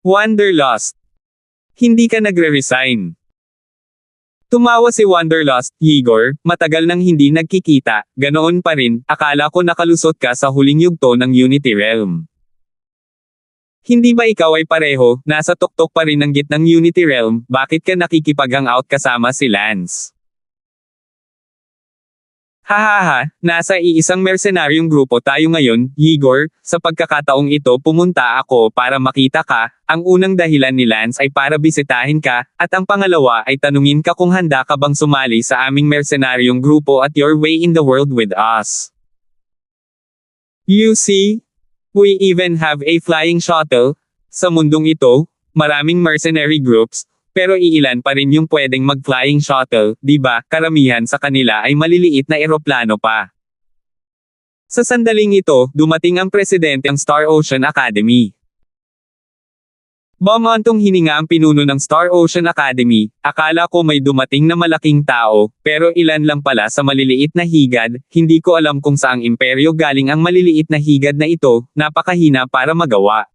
Wanderlust. Hindi ka nagre-resign. Tumawa si Wanderlust, Igor, matagal nang hindi nagkikita, ganoon pa rin, akala ko nakalusot ka sa huling yugto ng Unity Realm. Hindi ba ikaw ay pareho, nasa tuktok pa rin ng gitnang Unity Realm, bakit ka nakikipag-hangout kasama si Lance? Hahaha, nasa iisang mercenaryong grupo tayo ngayon, Igor, sa pagkakataong ito pumunta ako para makita ka, ang unang dahilan ni Lance ay para bisitahin ka, at ang pangalawa ay tanungin ka kung handa ka bang sumali sa aming mercenaryong grupo at your way in the world with us. You see? We even have a flying shuttle. Sa mundong ito, maraming mercenary groups, pero iilan pa rin yung pwedeng mag-flying shuttle, di ba? Karamihan sa kanila ay maliliit na eroplano pa. Sa sandaling ito, dumating ang presidente ng Star Ocean Academy. Bumantong hininga ang pinuno ng Star Ocean Academy, akala ko may dumating na malaking tao, pero ilan lang pala sa maliliit na higad, hindi ko alam kung saang imperyo galing ang maliliit na higad na ito, napakahina para magawa.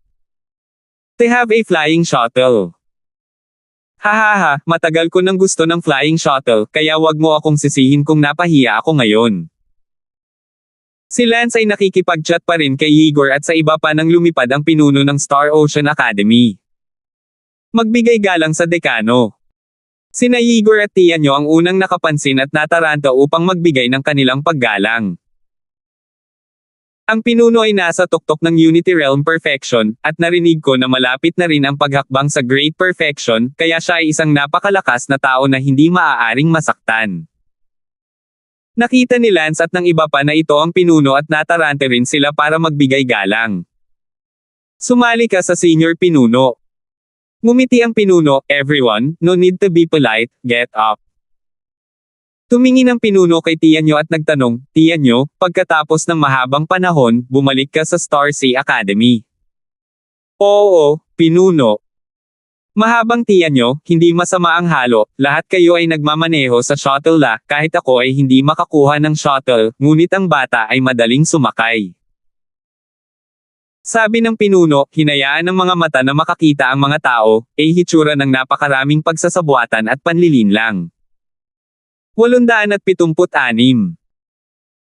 They have a flying shuttle. Hahaha, matagal ko nang gusto ng flying shuttle, kaya wag mo akong sisihin kung napahiya ako ngayon. Si Lance ay nakikipag-chat pa rin kay Igor at sa iba pa nang lumipad ang pinuno ng Star Ocean Academy. Magbigay galang sa dekano. Sina Igor at Tianyo ang unang nakapansin at nataranta upang magbigay ng kanilang paggalang. Ang pinuno ay nasa tuktok ng Unity Realm Perfection, at narinig ko na malapit na rin ang paghakbang sa Great Perfection, kaya siya ay isang napakalakas na tao na hindi maaaring masaktan. Nakita ni Lance at ng iba pa na ito ang pinuno at natarante rin sila para magbigay galang. Sumali ka sa senior pinuno. Ngumiti ang pinuno, everyone, no need to be polite, get up. Tumingin ang pinuno kay Tianyo at nagtanong, Tianyo, pagkatapos ng mahabang panahon, bumalik ka sa Star Sea Academy. Oo, pinuno. Mahabang Tianyo, hindi masama ang halo, lahat kayo ay nagmamaneho sa shuttle kahit ako ay hindi makakuha ng shuttle, ngunit ang bata ay madaling sumakay. Sabi ng pinuno, hinayaan ng mga mata na makakita ang mga tao, ay hitsura ng napakaraming pagsasabwatan at panlilinlang. 876.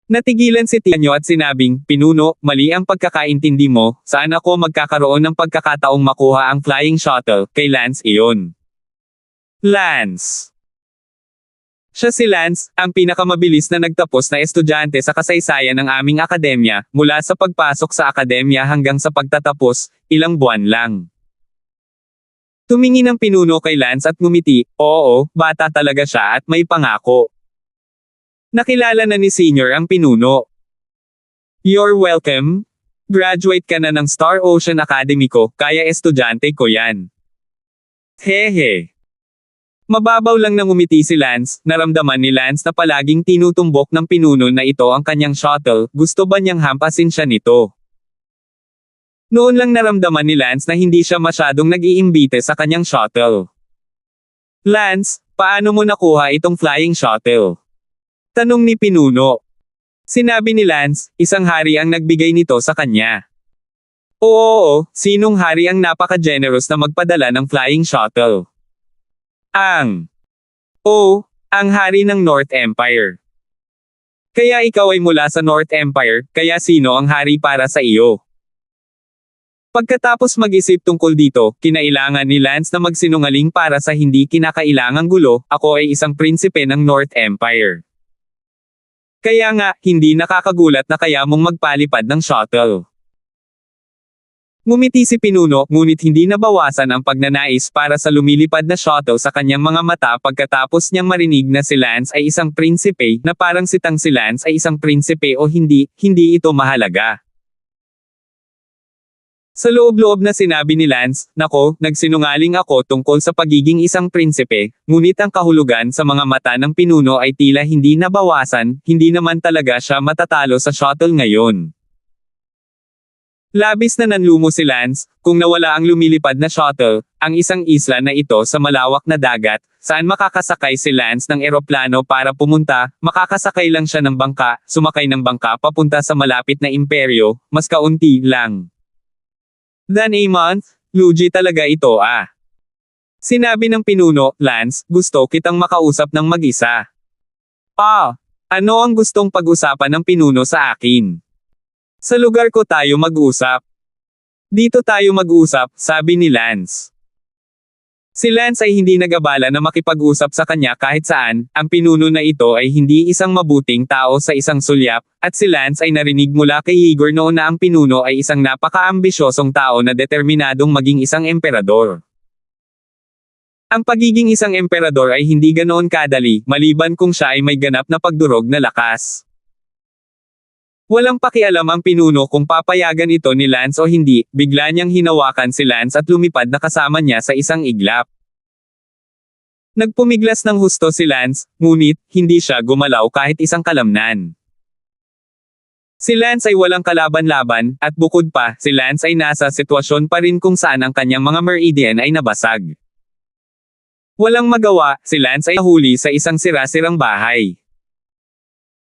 Natigilan si Tianyo at sinabing, Pinuno, mali ang pagkakaintindi mo, saan ako magkakaroon ng pagkakataong makuha ang flying shuttle, kay Lance iyon. Lance. Siya si Lance, ang pinakamabilis na nagtapos na estudyante sa kasaysayan ng aming akademya, mula sa pagpasok sa akademya hanggang sa pagtatapos, ilang buwan lang. Tumingin ang pinuno kay Lance at ngumiti, oo, bata talaga siya at may pangako. Nakilala na ni Senior ang pinuno. You're welcome. Graduate ka na ng Star Ocean Academy ko, kaya estudyante ko yan. Hehe. Mababaw lang nang ngumiti si Lance, naramdaman ni Lance na palaging tinutumbok ng pinuno na ito ang kanyang shuttle, gusto ba niyang hampasin siya nito? Noon lang naramdaman ni Lance na hindi siya masyadong nag-iimbite sa kanyang shuttle. Lance, paano mo nakuha itong flying shuttle? Tanong ni pinuno. Sinabi ni Lance, isang hari ang nagbigay nito sa kanya. Oo, sinong hari ang napaka-generous na magpadala ng flying shuttle? Ang hari ng North Empire. Kaya ikaw ay mula sa North Empire, kaya sino ang hari para sa iyo? Pagkatapos mag-isip tungkol dito, kinailangan ni Lance na magsinungaling para sa hindi kinakailangang gulo, ako ay isang prinsipe ng North Empire. Kaya nga, hindi nakakagulat na kaya mong magpalipad ng shuttle. Ngumiti si pinuno, ngunit hindi nabawasan ang pagnanais para sa lumilipad na shuttle sa kanyang mga mata pagkatapos niyang marinig na si Lance ay isang prinsipe, na parang sitang si Lance ay isang prinsipe o hindi ito mahalaga. Sa loob-loob na sinabi ni Lance, nako, nagsinungaling ako tungkol sa pagiging isang prinsipe, ngunit ang kahulugan sa mga mata ng pinuno ay tila hindi nabawasan, hindi naman talaga siya matatalo sa shuttle ngayon. Labis na nanlumo si Lance, kung nawala ang lumilipad na shuttle, ang isang isla na ito sa malawak na dagat, saan makakasakay si Lance ng eroplano para pumunta, makakasakay lang siya ng bangka, sumakay ng bangka papunta sa malapit na imperyo, mas kaunti lang. Than a month, Luigi talaga ito Sinabi ng pinuno, Lance, gusto kitang makausap ng mag-isa. Ano ang gustong pag-usapan ng pinuno sa akin? Sa lugar ko tayo mag-usap. Dito tayo mag-usap, sabi ni Lance. Si Lance ay hindi nag-abala na makipag-usap sa kanya kahit saan, ang pinuno na ito ay hindi isang mabuting tao sa isang sulyap, at si Lance ay narinig mula kay Igor noon na ang pinuno ay isang napaka-ambisyosong tao na determinadong maging isang emperador. Ang pagiging isang emperador ay hindi ganoon kadali, maliban kung siya ay may ganap na pagdurog na lakas. Walang pakialam ang pinuno kung papayagan ito ni Lance o hindi, bigla niyang hinawakan si Lance at lumipad na kasama niya sa isang iglap. Nagpumiglas ng husto si Lance, ngunit, hindi siya gumalaw kahit isang kalamnan. Si Lance ay walang kalaban-laban, at bukod pa, si Lance ay nasa sitwasyon pa rin kung saan ang kanyang mga meridian ay nabasag. Walang magawa, si Lance ay nahuli sa isang sira-sirang bahay.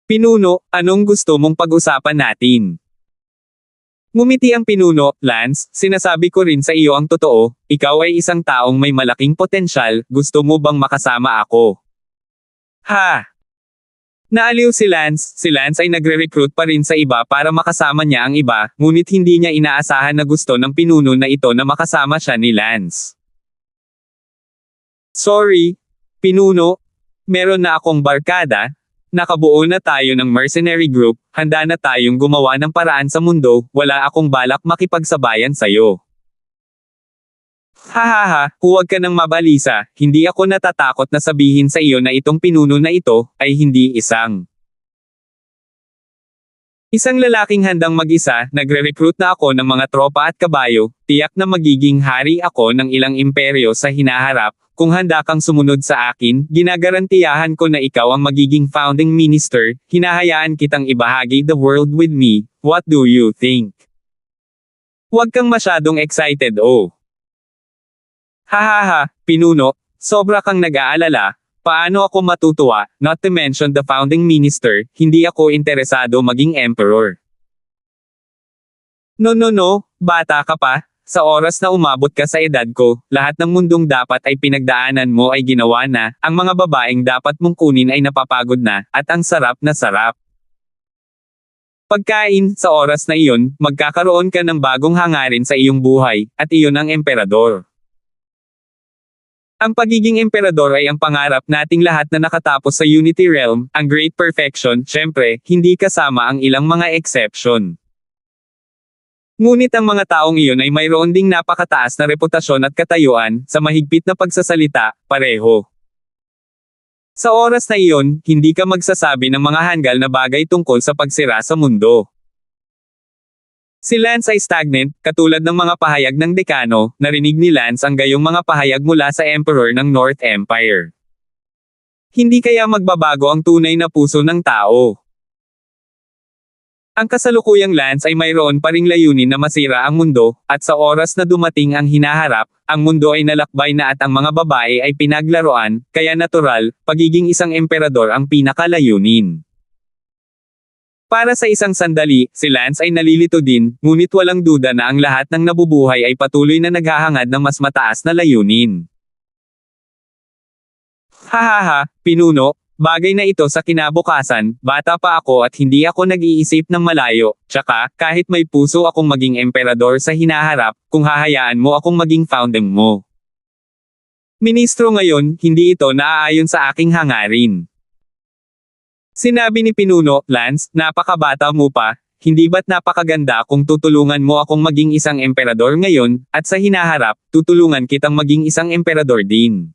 Pinuno, anong gusto mong pag-usapan natin? Ngumiti ang pinuno, Lance, sinasabi ko rin sa iyo ang totoo, ikaw ay isang taong may malaking potensyal, gusto mo bang makasama ako? Ha! Naaliw si Lance ay nagre-recruit pa rin sa iba para makasama niya ang iba, ngunit hindi niya inaasahan na gusto ng pinuno na ito na makasama siya ni Lance. Sorry, pinuno, meron na akong barkada, nakabuo na tayo ng mercenary group, handa na tayong gumawa ng paraan sa mundo, wala akong balak makipagsabayan sa'yo. Hahaha, huwag ka nang mabalisa, hindi ako natatakot na sabihin sa iyo na itong pinuno na ito, ay hindi isang lalaking handang mag-isa, nagre-recruit na ako ng mga tropa at kabayo, tiyak na magiging hari ako ng ilang imperyo sa hinaharap, kung handa kang sumunod sa akin, ginagarantiyahan ko na ikaw ang magiging founding minister, hinahayaan kitang ibahagi the world with me, what do you think? Huwag kang masyadong excited oh. Hahaha, pinuno, sobra kang nag-aalala, paano ako matutuwa, not to mention the founding minister, hindi ako interesado maging emperor. No, bata ka pa, sa oras na umabot ka sa edad ko, lahat ng mundong dapat ay pinagdaanan mo ay ginawa na, ang mga babaeng dapat mong kunin ay napapagod na, at ang sarap na sarap. Pagkain, sa oras na iyon, magkakaroon ka ng bagong hangarin sa iyong buhay, at iyon ang emperador. Ang pagiging emperador ay ang pangarap nating lahat na nakatapos sa Unity Realm, ang Great Perfection, syempre, hindi kasama ang ilang mga exception. Ngunit ang mga taong iyon ay mayroon ding napakataas na reputasyon at katayuan, sa mahigpit na pagsasalita, pareho. Sa oras na iyon, hindi ka magsasabi ng mga hanggal na bagay tungkol sa pagsira sa mundo. Si Lance ay stagnant, katulad ng mga pahayag ng dekano, narinig ni Lance ang gayong mga pahayag mula sa Emperor ng North Empire. Hindi kaya magbabago ang tunay na puso ng tao. Ang kasalukuyang Lance ay mayroon pa ring layunin na masira ang mundo, at sa oras na dumating ang hinaharap, ang mundo ay nalakbay na at ang mga babae ay pinaglaruan, kaya natural, pagiging isang emperador ang pinakalayunin. Para sa isang sandali, si Lance ay nalilito din, ngunit walang duda na ang lahat ng nabubuhay ay patuloy na naghahangad ng mas mataas na layunin. Hahaha, pinuno, bagay na ito sa kinabukasan, bata pa ako at hindi ako nag-iisip ng malayo, tsaka, kahit may puso akong maging emperador sa hinaharap, kung hahayaan mo akong maging founding mo. Ministro ngayon, hindi ito naaayon sa aking hangarin. Sinabi ni Pinuno, Lance, napakabata mo pa, hindi ba't napakaganda kung tutulungan mo akong maging isang emperador ngayon, at sa hinaharap, tutulungan kitang maging isang emperador din.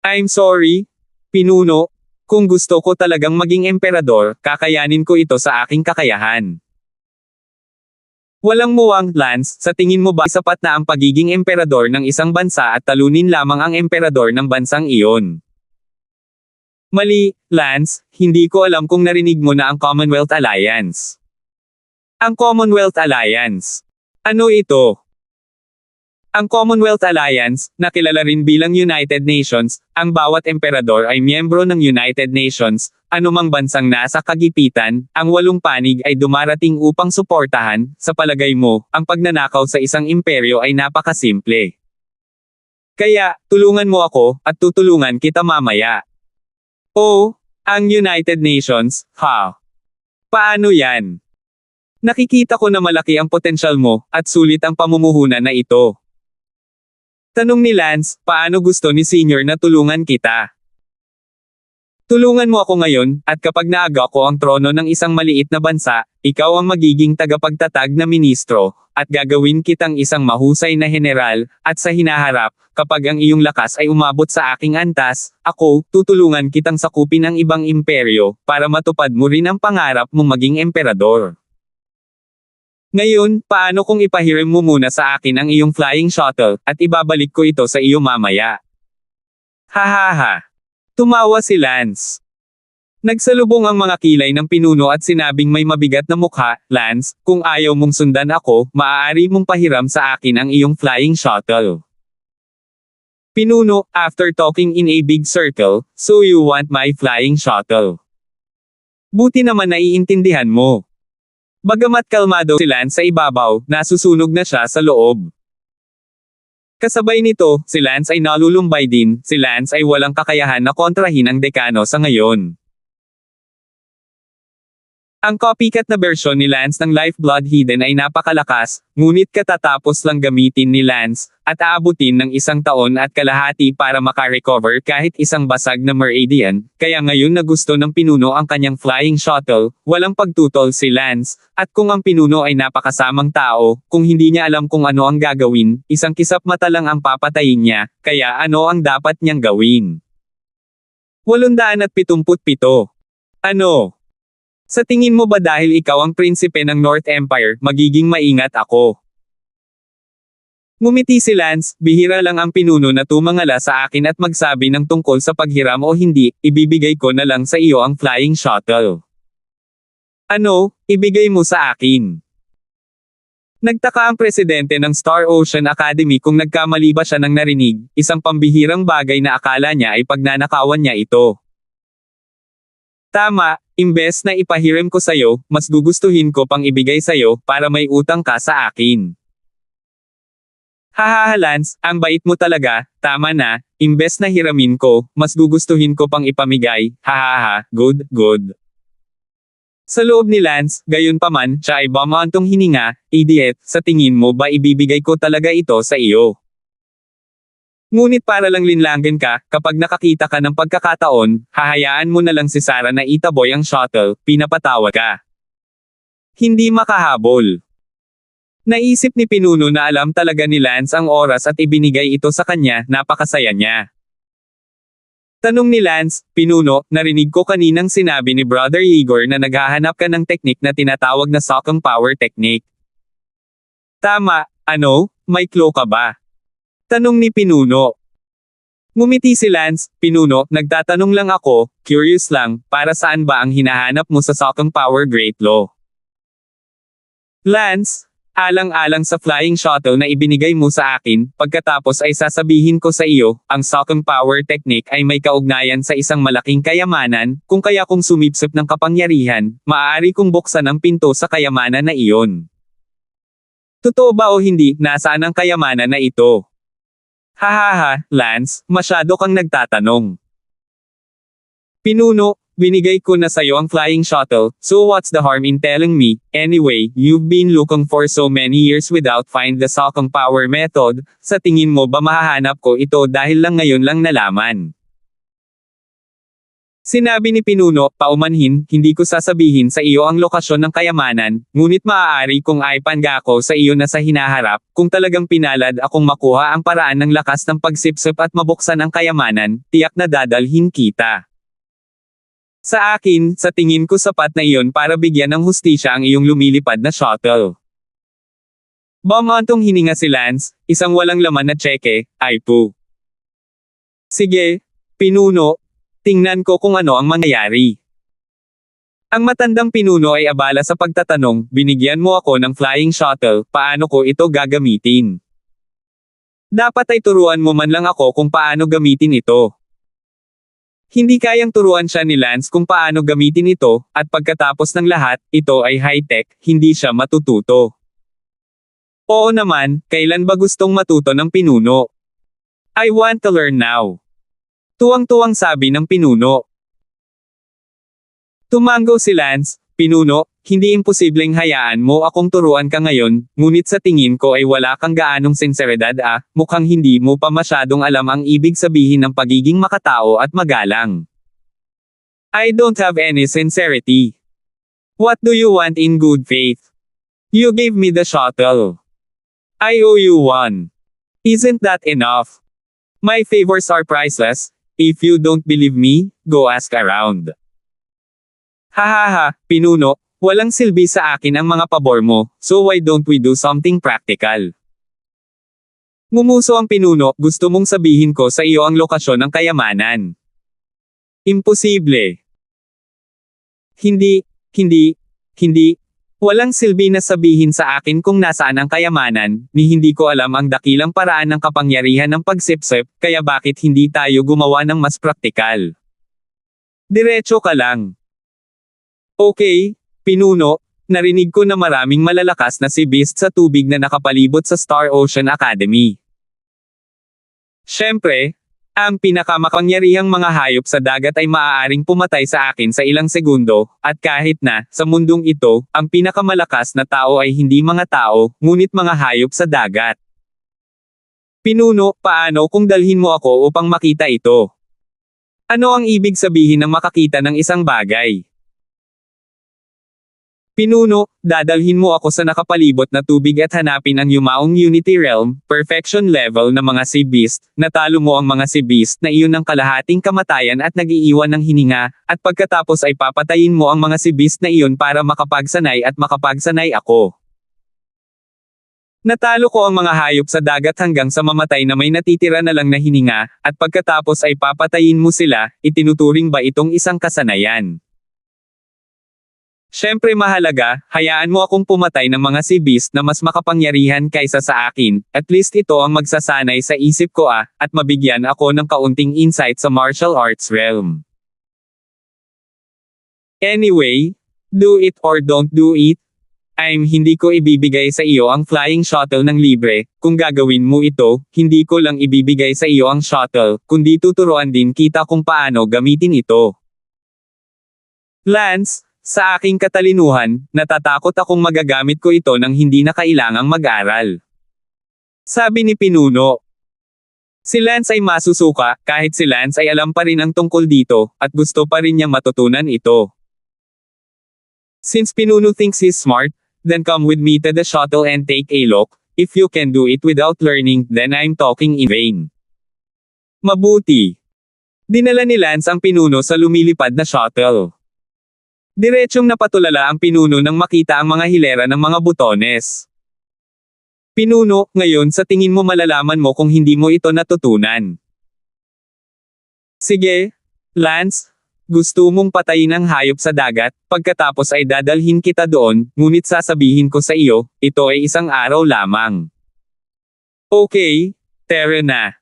I'm sorry, Pinuno, kung gusto ko talagang maging emperador, kakayanin ko ito sa aking kakayahan. Walang muwang, Lance, sa tingin mo ba sapat na ang pagiging emperador ng isang bansa at talunin lamang ang emperador ng bansang iyon? Mali, Lance, hindi ko alam kung narinig mo na ang Commonwealth Alliance. Ang Commonwealth Alliance. Ano ito? Ang Commonwealth Alliance, na kilala rin bilang United Nations, ang bawat emperador ay miyembro ng United Nations, anumang bansang nasa kagipitan, ang 8 panig ay dumarating upang suportahan, sa palagay mo, ang pagnanakaw sa isang imperyo ay napakasimple. Kaya, tulungan mo ako, at tutulungan kita mamaya. Oh, ang United Nations, ha? Paano yan? Nakikita ko na malaki ang potensyal mo, at sulit ang pamumuhunan na ito. Tanong ni Lance, paano gusto ni Senior na tulungan kita? Tulungan mo ako ngayon, at kapag naaga ko ang trono ng isang maliit na bansa, ikaw ang magiging tagapagtatag na ministro, at gagawin kitang isang mahusay na general, at sa hinaharap, kapag ang iyong lakas ay umabot sa aking antas, ako, tutulungan kitang sakupin ang ibang imperyo, para matupad mo rin ang pangarap mong maging emperador. Ngayon, paano kung ipahiram mo muna sa akin ang iyong flying shuttle, at ibabalik ko ito sa iyo mamaya? Hahaha. Tumawa si Lance. Nagsalubong ang mga kilay ng pinuno at sinabing may mabigat na mukha, Lance, kung ayaw mong sundan ako, maaari mong pahiram sa akin ang iyong flying shuttle. Pinuno, after talking in a big circle, so you want my flying shuttle. Buti naman naiintindihan mo. Bagamat kalmado si Lance sa ibabaw, nasusunog na siya sa loob. Kasabay nito, si Lance ay nalulumbay din, si Lance ay walang kakayahan na kontrahin ang dekano sa ngayon. Ang copycat na bersyon ni Lance ng Lifeblood Hidden ay napakalakas, ngunit katatapos lang gamitin ni Lance, at aabutin ng 1 taon at kalahati para makarecover kahit isang basag na Meridian, kaya ngayon na gusto ng pinuno ang kanyang flying shuttle, walang pagtutol si Lance, at kung ang pinuno ay napakasamang tao, kung hindi niya alam kung ano ang gagawin, isang kisap mata lang ang papatayin niya, kaya ano ang dapat niyang gawin? 877. Ano? Sa tingin mo ba dahil ikaw ang prinsipe ng North Empire, magiging maingat ako? Ngumiti si Lance, bihira lang ang pinuno na tumangala sa akin at magsabi ng tungkol sa paghiram o hindi, ibibigay ko na lang sa iyo ang flying shuttle. Ano, ibigay mo sa akin? Nagtaka ang presidente ng Star Ocean Academy kung nagkamali ba siya ng narinig, isang pambihirang bagay na akala niya ay pagnanakawan niya ito. Tama, imbes na ipahiram ko sayo, mas gugustuhin ko pang ibigay sayo, para may utang ka sa akin. Hahaha Lance, ang bait mo talaga, tama na, imbes na hiramin ko, mas gugustuhin ko pang ipamigay, hahaha, good, good. Sa loob ni Lance, gayon pa man, siya ay bumantong hininga, idiot, sa tingin mo ba ibibigay ko talaga ito sa iyo? Ngunit para lang linlangan ka, kapag nakakita ka ng pagkakataon, hahayaan mo na lang si Sarah na itaboy ang shuttle, pinapatawa ka. Hindi makahabol. Naisip ni Pinuno na alam talaga ni Lance ang oras at ibinigay ito sa kanya, napakasaya niya. Tanong ni Lance, Pinuno, narinig ko kaninang sinabi ni Brother Igor na naghahanap ka ng teknik na tinatawag na Socking Power Technique. Tama, ano, may clue ka ba? Tanong ni Pinuno. Ngumiti si Lance, Pinuno, nagtatanong lang ako, curious lang, para saan ba ang hinahanap mo sa Socking Power Great Law? Lance, alang-alang sa flying shuttle na ibinigay mo sa akin, pagkatapos ay sasabihin ko sa iyo, ang Socking Power Technique ay may kaugnayan sa isang malaking kayamanan, kung kaya kung sumipsip ng kapangyarihan, maaari kong buksan ang pinto sa kayamanan na iyon. Totoo ba o hindi, nasaan ang kayamanan na ito? Hahaha, Lance, masyado kang nagtatanong. Pinuno, binigay ko na sayo ang flying shuttle, so what's the harm in telling me? Anyway, you've been looking for so many years without find the Socking Power method, sa tingin mo ba mahahanap ko ito dahil lang ngayon lang nalaman? Sinabi ni Pinuno, paumanhin, hindi ko sasabihin sa iyo ang lokasyon ng kayamanan, ngunit maaari kung aipanga ko sa iyo na sa hinaharap, kung talagang pinalad akong makuha ang paraan ng lakas ng pagsipsip at mabuksan ang kayamanan, tiyak na dadalhin kita. Sa akin, sa tingin ko sapat na iyon para bigyan ng hustisya ang iyong lumilipad na shuttle. Bumantong hininga si Lance, isang walang laman na tseke, ay po. Sige, Pinuno, tingnan ko kung ano ang mangyayari. Ang matandang pinuno ay abala sa pagtatanong, binigyan mo ako ng flying shuttle, paano ko ito gagamitin? Dapat ay turuan mo man lang ako kung paano gamitin ito. Hindi kayang turuan siya ni Lance kung paano gamitin ito, at pagkatapos ng lahat, ito ay high-tech, hindi siya matututo. Oo naman, kailan ba gustong matuto ng pinuno? I want to learn now. Tuwang-tuwang sabi ng pinuno. Tumango si Lance, Pinuno, hindi imposibleng hayaan mo akong turuan ka ngayon, ngunit sa tingin ko ay wala kang gaanong sinseridad mukhang hindi mo pa masyadong alam ang ibig sabihin ng pagiging makatao at magalang. I don't have any sincerity. What do you want in good faith? You gave me the shuttle. I owe you one. Isn't that enough? My favors are priceless. If you don't believe me, go ask around. Hahaha, Pinuno, walang silbi sa akin ang mga pabor mo, so why don't we do something practical? Ngumuso ang Pinuno, gusto mong sabihin ko sa iyo ang lokasyon ng kayamanan. Imposible. Hindi. Walang silbi na sabihin sa akin kung nasaan ang kayamanan, ni hindi ko alam ang dakilang paraan ng kapangyarihan ng pagsipsip, kaya bakit hindi tayo gumawa ng mas praktikal? Diretso ka lang. Okay, Pinuno, narinig ko na maraming malalakas na sea beast sa tubig na nakapalibot sa Star Ocean Academy. Siyempre, ang pinakamakapangyarihang mga hayop sa dagat ay maaaring pumatay sa akin sa ilang segundo, at kahit na, sa mundong ito, ang pinakamalakas na tao ay hindi mga tao, ngunit mga hayop sa dagat. Pinuno, paano kung dalhin mo ako upang makita ito? Ano ang ibig sabihin ng makakita ng isang bagay? Pinuno, dadalhin mo ako sa nakapalibot na tubig at hanapin ang yumaong Unity Realm, perfection level na mga sea beast, natalo mo ang mga sea beast na iyon ng kalahating kamatayan at nag-iiwan ng hininga, at pagkatapos ay papatayin mo ang mga sea beast na iyon para makapagsanay at makapagsanay ako. Natalo ko ang mga hayop sa dagat hanggang sa mamatay na may natitira na lang na hininga, at pagkatapos ay papatayin mo sila, itinuturing ba itong isang kasanayan? Siyempre mahalaga, hayaan mo akong pumatay ng mga sea beast na mas makapangyarihan kaysa sa akin, at least ito ang magsasanay sa isip ko at mabigyan ako ng kaunting insight sa martial arts realm. Anyway, do it or don't do it. Hindi ko ibibigay sa iyo ang flying shuttle ng libre, kung gagawin mo ito, hindi ko lang ibibigay sa iyo ang shuttle, kundi tuturuan din kita kung paano gamitin ito. Lance, sa aking katalinuhan, natatakot akong magagamit ko ito nang hindi na kailangang mag-aral. Sabi ni Pinuno. Si Lance ay masusuka, kahit si Lance ay alam pa rin ang tungkol dito, at gusto pa rin niya matutunan ito. Since Pinuno thinks he's smart, then come with me to the shuttle and take a look. If you can do it without learning, then I'm talking in vain. Mabuti. Dinala ni Lance ang Pinuno sa lumilipad na shuttle. Diretsyong napatulala ang Pinuno nang makita ang mga hilera ng mga butones. Pinuno, ngayon sa tingin mo malalaman mo kung hindi mo ito natutunan. Sige, Lance, gusto mong patayin ang hayop sa dagat, pagkatapos ay dadalhin kita doon, ngunit sasabihin ko sa iyo, ito ay isang araw lamang. Okay, tara na.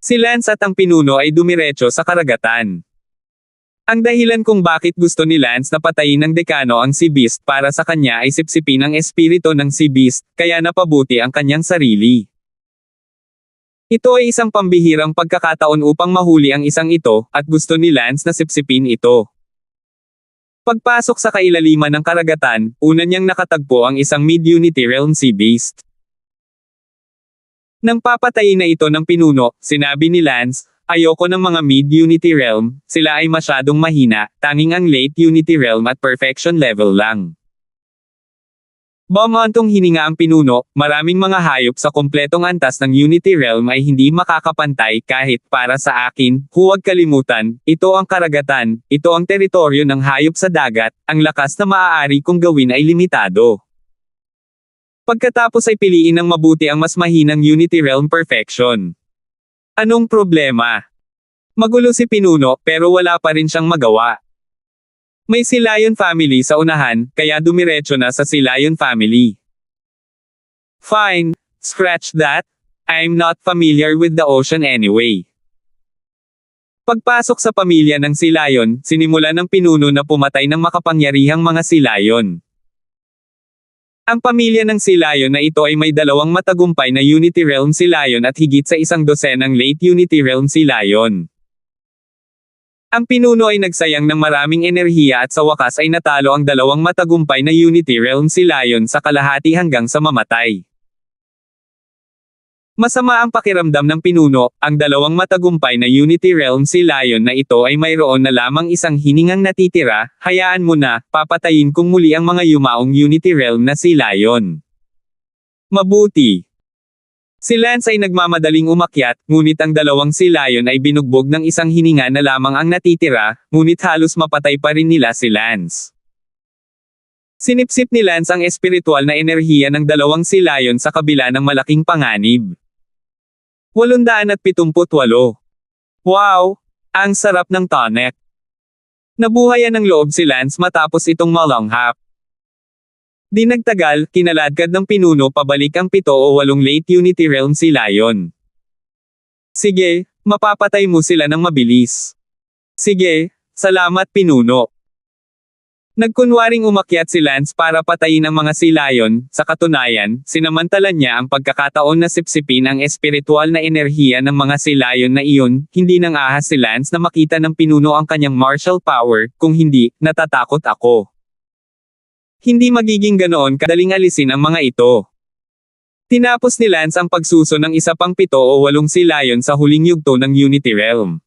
Si Lance at ang Pinuno ay dumiretso sa karagatan. Ang dahilan kung bakit gusto ni Lance na patayin ng dekano ang sea beast para sa kanya ay sipsipin ang espiritu ng sea beast, kaya napabuti ang kanyang sarili. Ito ay isang pambihirang pagkakataon upang mahuli ang isang ito, at gusto ni Lance na sipsipin ito. Pagpasok sa kailaliman ng karagatan, una niyang nakatagpo ang isang mid-Unity Realm sea beast. Nang papatayin na ito ng Pinuno, sinabi ni Lance, ayoko ng mga mid-Unity Realm, sila ay masyadong mahina, tanging ang late Unity Realm at perfection level lang. Bumantong hininga ang Pinuno, maraming mga hayop sa kompletong antas ng Unity Realm ay hindi makakapantay kahit para sa akin, huwag kalimutan, ito ang karagatan, ito ang teritoryo ng hayop sa dagat, ang lakas na maaari kong gawin ay limitado. Pagkatapos ay piliin ng mabuti ang mas mahinang Unity Realm perfection. Anong problema? Magulo si Pinuno, pero wala pa rin siyang magawa. May Sea Lion family sa unahan, kaya dumiretso na sa Sea Lion family. Fine, scratch that. I'm not familiar with the ocean anyway. Pagpasok sa pamilya ng Sea Lion, sinimula ng Pinuno na pumatay ng makapangyarihang mga Sea Lion. Ang pamilya ng Sea Lion na ito ay may dalawang matagumpay na Unity Realm Sea Lion at higit sa isang dosenang late Unity Realm Sea Lion. Ang Pinuno ay nagsayang ng maraming enerhiya at sa wakas ay natalo ang dalawang matagumpay na Unity Realm Sea Lion sa kalahati hanggang sa mamatay. Masama ang pakiramdam ng Pinuno, ang dalawang matagumpay na Unity Realm Sea Lion na ito ay mayroon na lamang isang hiningang natitira, hayaan mo na, papatayin kong muli ang mga yumaong Unity Realm na Sea Lion. Mabuti. Si Lance ay nagmamadaling umakyat, ngunit ang dalawang Sea Lion ay binugbog ng isang hininga na lamang ang natitira, ngunit halos mapatay pa rin nila si Lance. Sinipsip ni Lance ang espiritual na enerhiya ng dalawang Sea Lion sa kabila ng malaking panganib. 878. Wow! Ang sarap ng tonic. Nabuhayan ng loob si Lance matapos itong malanghap. Di nagtagal, kinaladkad ng Pinuno pabalik ang 7 o 8 late Unity Realm Sea Lion. Sige, mapapatay mo sila ng mabilis. Sige, salamat Pinuno. Nagkunwaring umakyat si Lance para patayin ang mga silayon, sa katunayan, sinamantala niya ang pagkakataon na sipsipin ang espiritual na enerhiya ng mga silayon na iyon, hindi nang ahas si Lance na makita ng pinuno ang kanyang martial power, kung hindi, natatakot ako. Hindi magiging ganoon kadaling alisin ang mga ito. Tinapos ni Lance ang pagsuso ng isa pang 7 o 8 silayon sa huling yugto ng Unity Realm.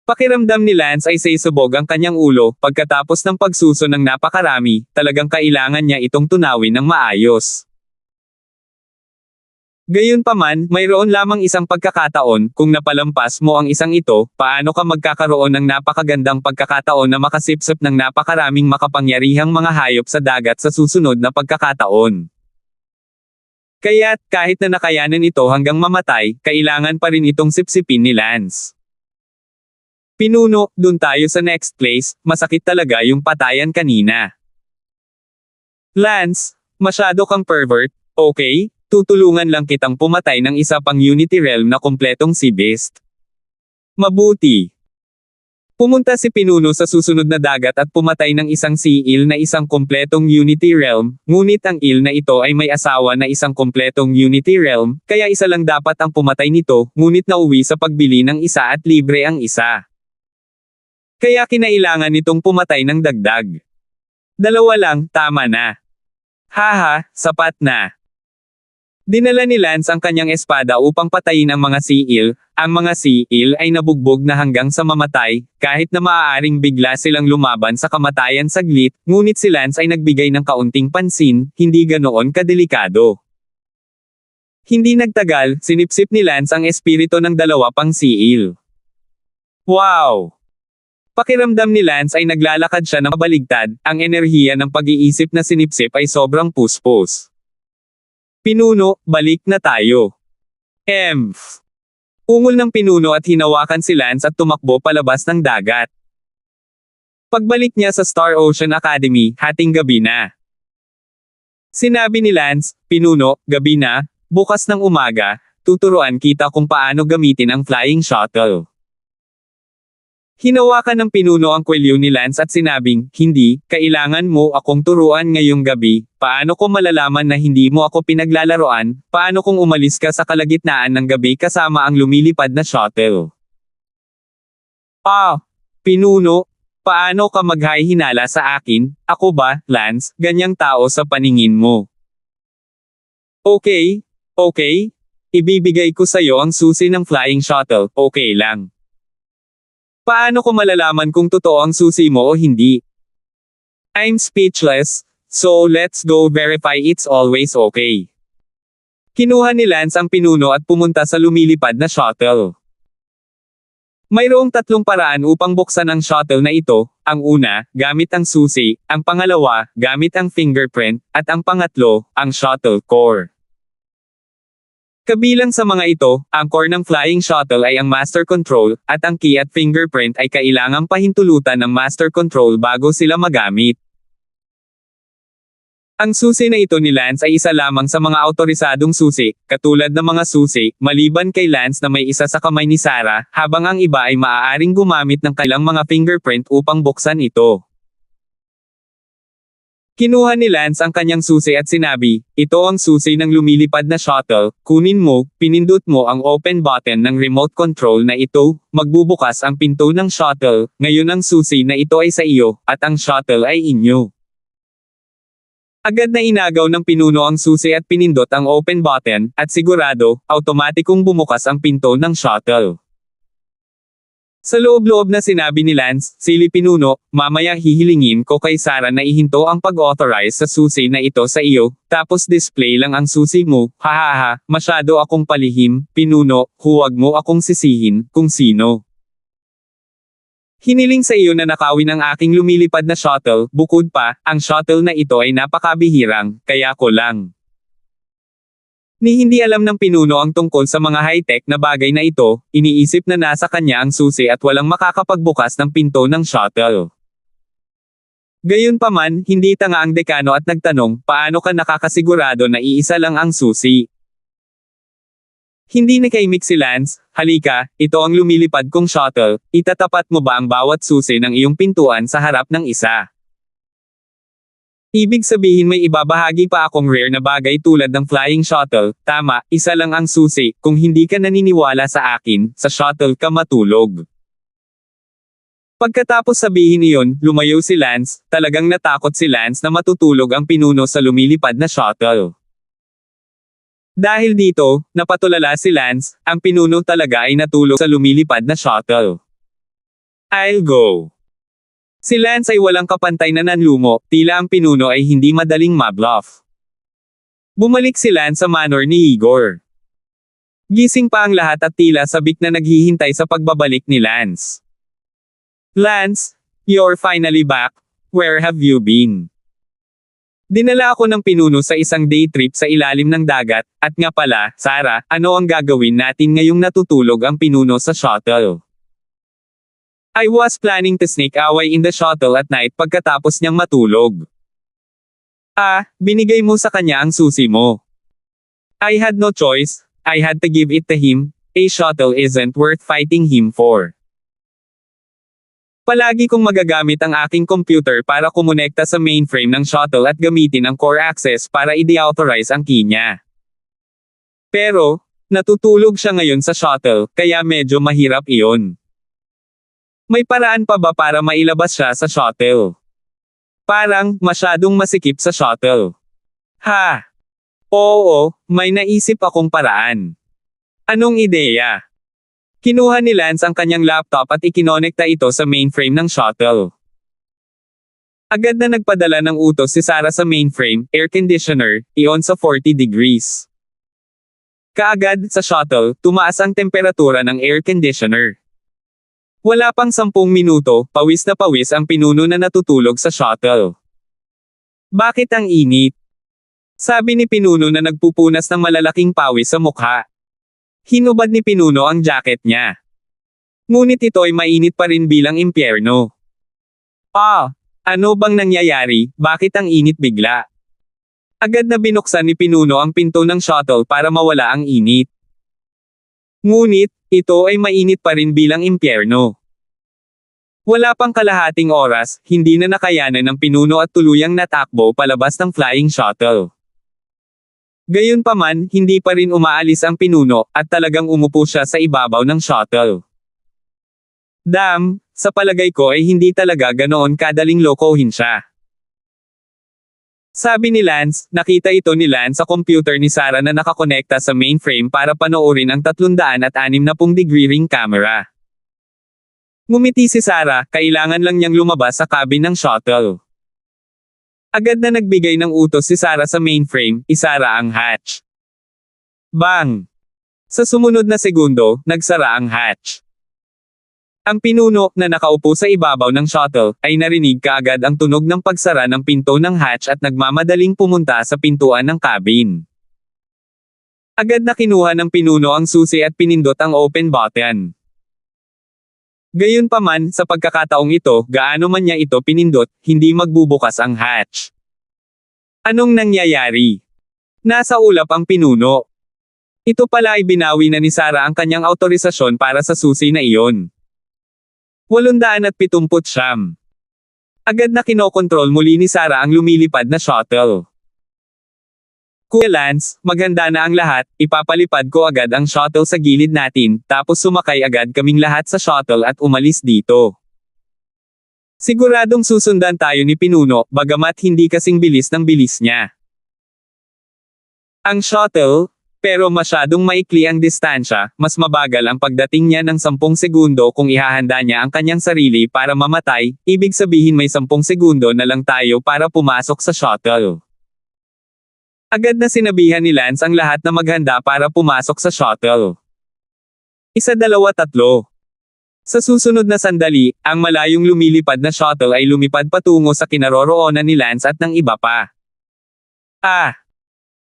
Pakiramdam ni Lance ay sasabog ang kanyang ulo, pagkatapos ng pagsuso ng napakarami, talagang kailangan niya itong tunawin ng maayos. Gayunpaman, mayroon lamang isang pagkakataon, kung napalampas mo ang isang ito, paano ka magkakaroon ng napakagandang pagkakataon na makasipsip ng napakaraming makapangyarihang mga hayop sa dagat sa susunod na pagkakataon. Kaya't, kahit na nakayanan ito hanggang mamatay, kailangan pa rin itong sipsipin ni Lance. Pinuno, dun tayo sa next place, masakit talaga yung patayan kanina. Lance, masyado kang pervert, okay? Tutulungan lang kitang pumatay ng isa pang Unity Realm na kumpletong Sea Beast. Mabuti. Pumunta si Pinuno sa susunod na dagat at pumatay ng isang sea eel na isang kumpletong Unity Realm, ngunit ang eel na ito ay may asawa na isang kumpletong Unity Realm, kaya isa lang dapat ang pumatay nito, ngunit nauwi sa pagbili ng isa at libre ang isa. Kaya kinailangan nitong pumatay ng dagdag. 2 lang, tama na. Haha, sapat na. Dinala ni Lance ang kanyang espada upang patayin ang mga sea eel. Ang mga sea eel ay nabugbog na hanggang sa mamatay, kahit na maaaring bigla silang lumaban sa kamatayan saglit, ngunit si Lance ay nagbigay ng kaunting pansin, hindi ganoon kadelikado. Hindi nagtagal, sinipsip ni Lance ang espiritu ng 2 pang sea eel. Wow! Pakiramdam ni Lance ay naglalakad siya ng mabaligtad, ang enerhiya ng pag-iisip na sinipsip ay sobrang puspos. Pinuno, balik na tayo. Emph! Ungol ng pinuno at hinawakan si Lance at tumakbo palabas ng dagat. Pagbalik niya sa Star Ocean Academy, hating gabi na. Sinabi ni Lance, Pinuno, gabi na, bukas ng umaga, tuturuan kita kung paano gamitin ang flying shuttle. Hinawakan ng pinuno ang kwelyo ni Lance at sinabing, hindi, kailangan mo akong turuan ngayong gabi, paano ko malalaman na hindi mo ako pinaglalaroan, paano kung umalis ka sa kalagitnaan ng gabi kasama ang lumilipad na shuttle. Pinuno, paano ka maghahinala sa akin, ako ba, Lance, ganyang tao sa paningin mo? Okay, ibibigay ko sa'yo ang susi ng flying shuttle, okay lang. Paano ko malalaman kung totoo ang susi mo o hindi? I'm speechless, so let's go verify it's always okay. Kinuha ni Lance ang pinuno at pumunta sa lumilipad na shuttle. Mayroong 3 paraan upang buksan ang shuttle na ito, ang una, gamit ang susi, ang pangalawa, gamit ang fingerprint, at ang pangatlo, ang shuttle core. Kabilang sa mga ito, ang core ng flying shuttle ay ang master control, at ang key at fingerprint ay kailangang pahintulutan ng master control bago sila magamit. Ang susi na ito ni Lance ay isa lamang sa mga autorisadong susi, katulad ng mga susi, maliban kay Lance na may isa sa kamay ni Sarah, habang ang iba ay maaaring gumamit ng kailang mga fingerprint upang buksan ito. Kinuha ni Lance ang kanyang susi at sinabi, ito ang susi ng lumilipad na shuttle, kunin mo, pinindot mo ang open button ng remote control na ito, magbubukas ang pinto ng shuttle, ngayon ang susi na ito ay sa iyo, at ang shuttle ay inyo. Agad na inagaw ng pinuno ang susi at pinindot ang open button, at sigurado, automatikong bumukas ang pinto ng shuttle. Sa loob-loob na sinabi ni Lance, Silly Pinuno, mamaya hihilingin ko kay Sarah na ihinto ang pag-authorize sa susi na ito sa iyo, tapos display lang ang susi mo, hahaha, masyado akong palihim, Pinuno, huwag mo akong sisihin, kung sino. Hiniling sa iyo na nakawin ang aking lumilipad na shuttle, bukod pa, ang shuttle na ito ay napakabihirang, kaya ko lang. Ni hindi alam ng pinuno ang tungkol sa mga high-tech na bagay na ito, iniisip na nasa kanya ang susi at walang makakapagbukas ng pinto ng shuttle. Gayunpaman, hindi tanga ang dekano at nagtanong, paano ka nakakasigurado na iisa lang ang susi? Hindi nakaimik si Lance, halika, ito ang lumilipad kong shuttle, itatapat mo ba ang bawat susi ng iyong pintuan sa harap ng isa? Ibig sabihin may ibabahagi pa akong rare na bagay tulad ng flying shuttle, tama, isa lang ang susi, kung hindi ka naniniwala sa akin, sa shuttle ka matulog. Pagkatapos sabihin iyon, lumayo si Lance, talagang natakot si Lance na matutulog ang pinuno sa lumilipad na shuttle. Dahil dito, napatulala si Lance, ang pinuno talaga ay natulog sa lumilipad na shuttle. I'll go. Si Lance ay walang kapantay na nanlumo, tila ang pinuno ay hindi madaling mabluff. Bumalik si Lance sa manor ni Igor. Gising pa ang lahat at tila sabik na naghihintay sa pagbabalik ni Lance. Lance, you're finally back. Where have you been? Dinala ako ng pinuno sa isang day trip sa ilalim ng dagat, at nga pala, Sarah, ano ang gagawin natin ngayong natutulog ang pinuno sa shuttle? I was planning to sneak away in the shuttle at night pagkatapos niyang matulog. Binigay mo sa kanya ang susi mo. I had no choice, I had to give it to him, a shuttle isn't worth fighting him for. Palagi kong magagamit ang aking computer para kumonekta sa mainframe ng shuttle at gamitin ang core access para i-deauthorize ang key niya. Pero, natutulog siya ngayon sa shuttle, kaya medyo mahirap iyon. May paraan pa ba para mailabas siya sa shuttle? Parang, masyadong masikip sa shuttle. Oo, may naisip akong paraan. Anong ideya? Kinuha ni Lance ang kanyang laptop at ikinonekta ito sa mainframe ng shuttle. Agad na nagpadala ng utos si Sarah sa mainframe, air conditioner, ion sa 40 degrees. Kaagad, sa shuttle, tumaas ang temperatura ng air conditioner. Wala pang 10 minuto, pawis na pawis ang pinuno na natutulog sa shuttle. Bakit ang init? Sabi ni pinuno na nagpupunas ng malalaking pawis sa mukha. Hinubad ni pinuno ang jacket niya. Ngunit ito ay mainit pa rin bilang impyerno. Ano bang nangyayari, bakit ang init bigla? Agad na binuksan ni pinuno ang pinto ng shuttle para mawala ang init. Ngunit, ito ay mainit pa rin bilang impyerno. Wala pang kalahating oras, hindi na nakayanan ng pinuno at tuluyang natakbo palabas ng flying shuttle. Gayunpaman, hindi pa rin umaalis ang pinuno, at talagang umupo siya sa ibabaw ng shuttle. Sa palagay ko ay hindi talaga ganoon kadaling lokohin siya. Sabi ni Lance, nakita ito ni Lance sa computer ni Sarah na nakakonekta sa mainframe para panoorin ang 360-degree ring camera. Ngumiti si Sarah, kailangan lang niyang lumabas sa cabin ng shuttle. Agad na nagbigay ng utos si Sarah sa mainframe, isara ang hatch. Bang! Sa sumunod na segundo, nagsara ang hatch. Ang pinuno, na nakaupo sa ibabaw ng shuttle, ay narinig kaagad ang tunog ng pagsara ng pinto ng hatch at nagmamadaling pumunta sa pintuan ng cabin. Agad na kinuha ng pinuno ang susi at pinindot ang open button. Gayunpaman, sa pagkakataong ito, gaano man niya ito pinindot, hindi magbubukas ang hatch. Anong nangyayari? Nasa ulap ang pinuno. Ito pala ay binawi na ni Sarah ang kanyang autorisasyon para sa susi na iyon. 879. Agad na kinokontrol muli ni Sarah ang lumilipad na shuttle. Kuya Lance, maghanda na ang lahat, ipapalipad ko agad ang shuttle sa gilid natin, tapos sumakay agad kaming lahat sa shuttle at umalis dito. Siguradong susundan tayo ni Pinuno, bagamat hindi kasing bilis ng bilis niya. Ang shuttle, pero masyadong maikli ang distansya, mas mabagal ang pagdating niya ng 10 segundo kung ihahanda niya ang kanyang sarili para mamatay, ibig sabihin may 10 segundo na lang tayo para pumasok sa shuttle. Agad na sinabihan ni Lance ang lahat na maghanda para pumasok sa shuttle. 1, 2, 3. Sa susunod na sandali, ang malayong lumilipad na shuttle ay lumipad patungo sa kinaroroonan ni Lance at ng iba pa.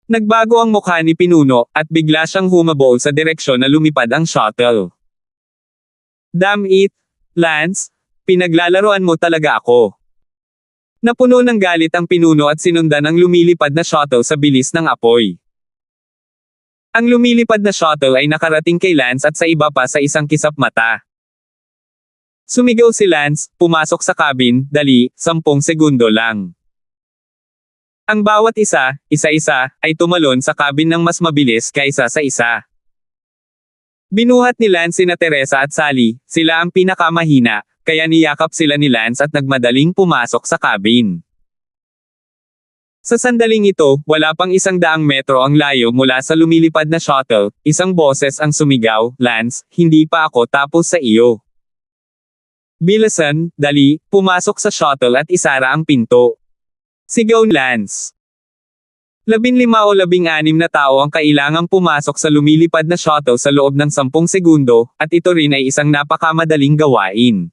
Nagbago ang mukha ni Pinuno, at bigla siyang humabol sa direksyon na lumipad ang shuttle. Damn it, Lance, pinaglalaroan mo talaga ako. Napuno ng galit ang Pinuno at sinundan ang lumilipad na shuttle sa bilis ng apoy. Ang lumilipad na shuttle ay nakarating kay Lance at sa iba pa sa isang kisap mata. Sumigaw si Lance, pumasok sa cabin, dali, 10 segundo lang. Ang bawat isa, isa-isa, ay tumalon sa cabin ng mas mabilis kaysa sa isa. Binuhat ni Lance sina Teresa at Sally, sila ang pinakamahina, kaya niyakap sila ni Lance at nagmadaling pumasok sa cabin. Sa sandaling ito, wala pang 100 metro ang layo mula sa lumilipad na shuttle, isang boses ang sumigaw, Lance, hindi pa ako tapos sa iyo. Bilisan, dali, pumasok sa shuttle at isara ang pinto. Sigaw ni Lance. 15 o 16 na tao ang kailangang pumasok sa lumilipad na shuttle sa loob ng 10 segundo, at ito rin ay isang napakamadaling gawain.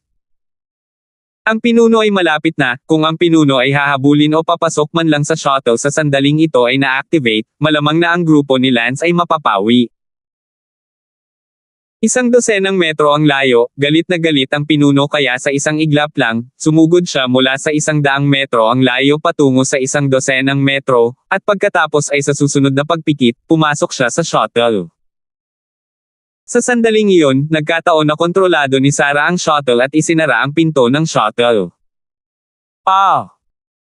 Ang pinuno ay malapit na, kung ang pinuno ay hahabulin o papasok man lang sa shuttle sa sandaling ito ay na-activate, malamang na ang grupo ni Lance ay mapapawi. 100 metro ang layo, galit na galit ang pinuno kaya sa isang iglap lang, sumugod siya mula sa 100 metro ang layo patungo sa 100 metro, at pagkatapos ay sa susunod na pagpikit, pumasok siya sa shuttle. Sa sandaling iyon, nagkataon na kontrolado ni Sarah ang shuttle at isinara ang pinto ng shuttle.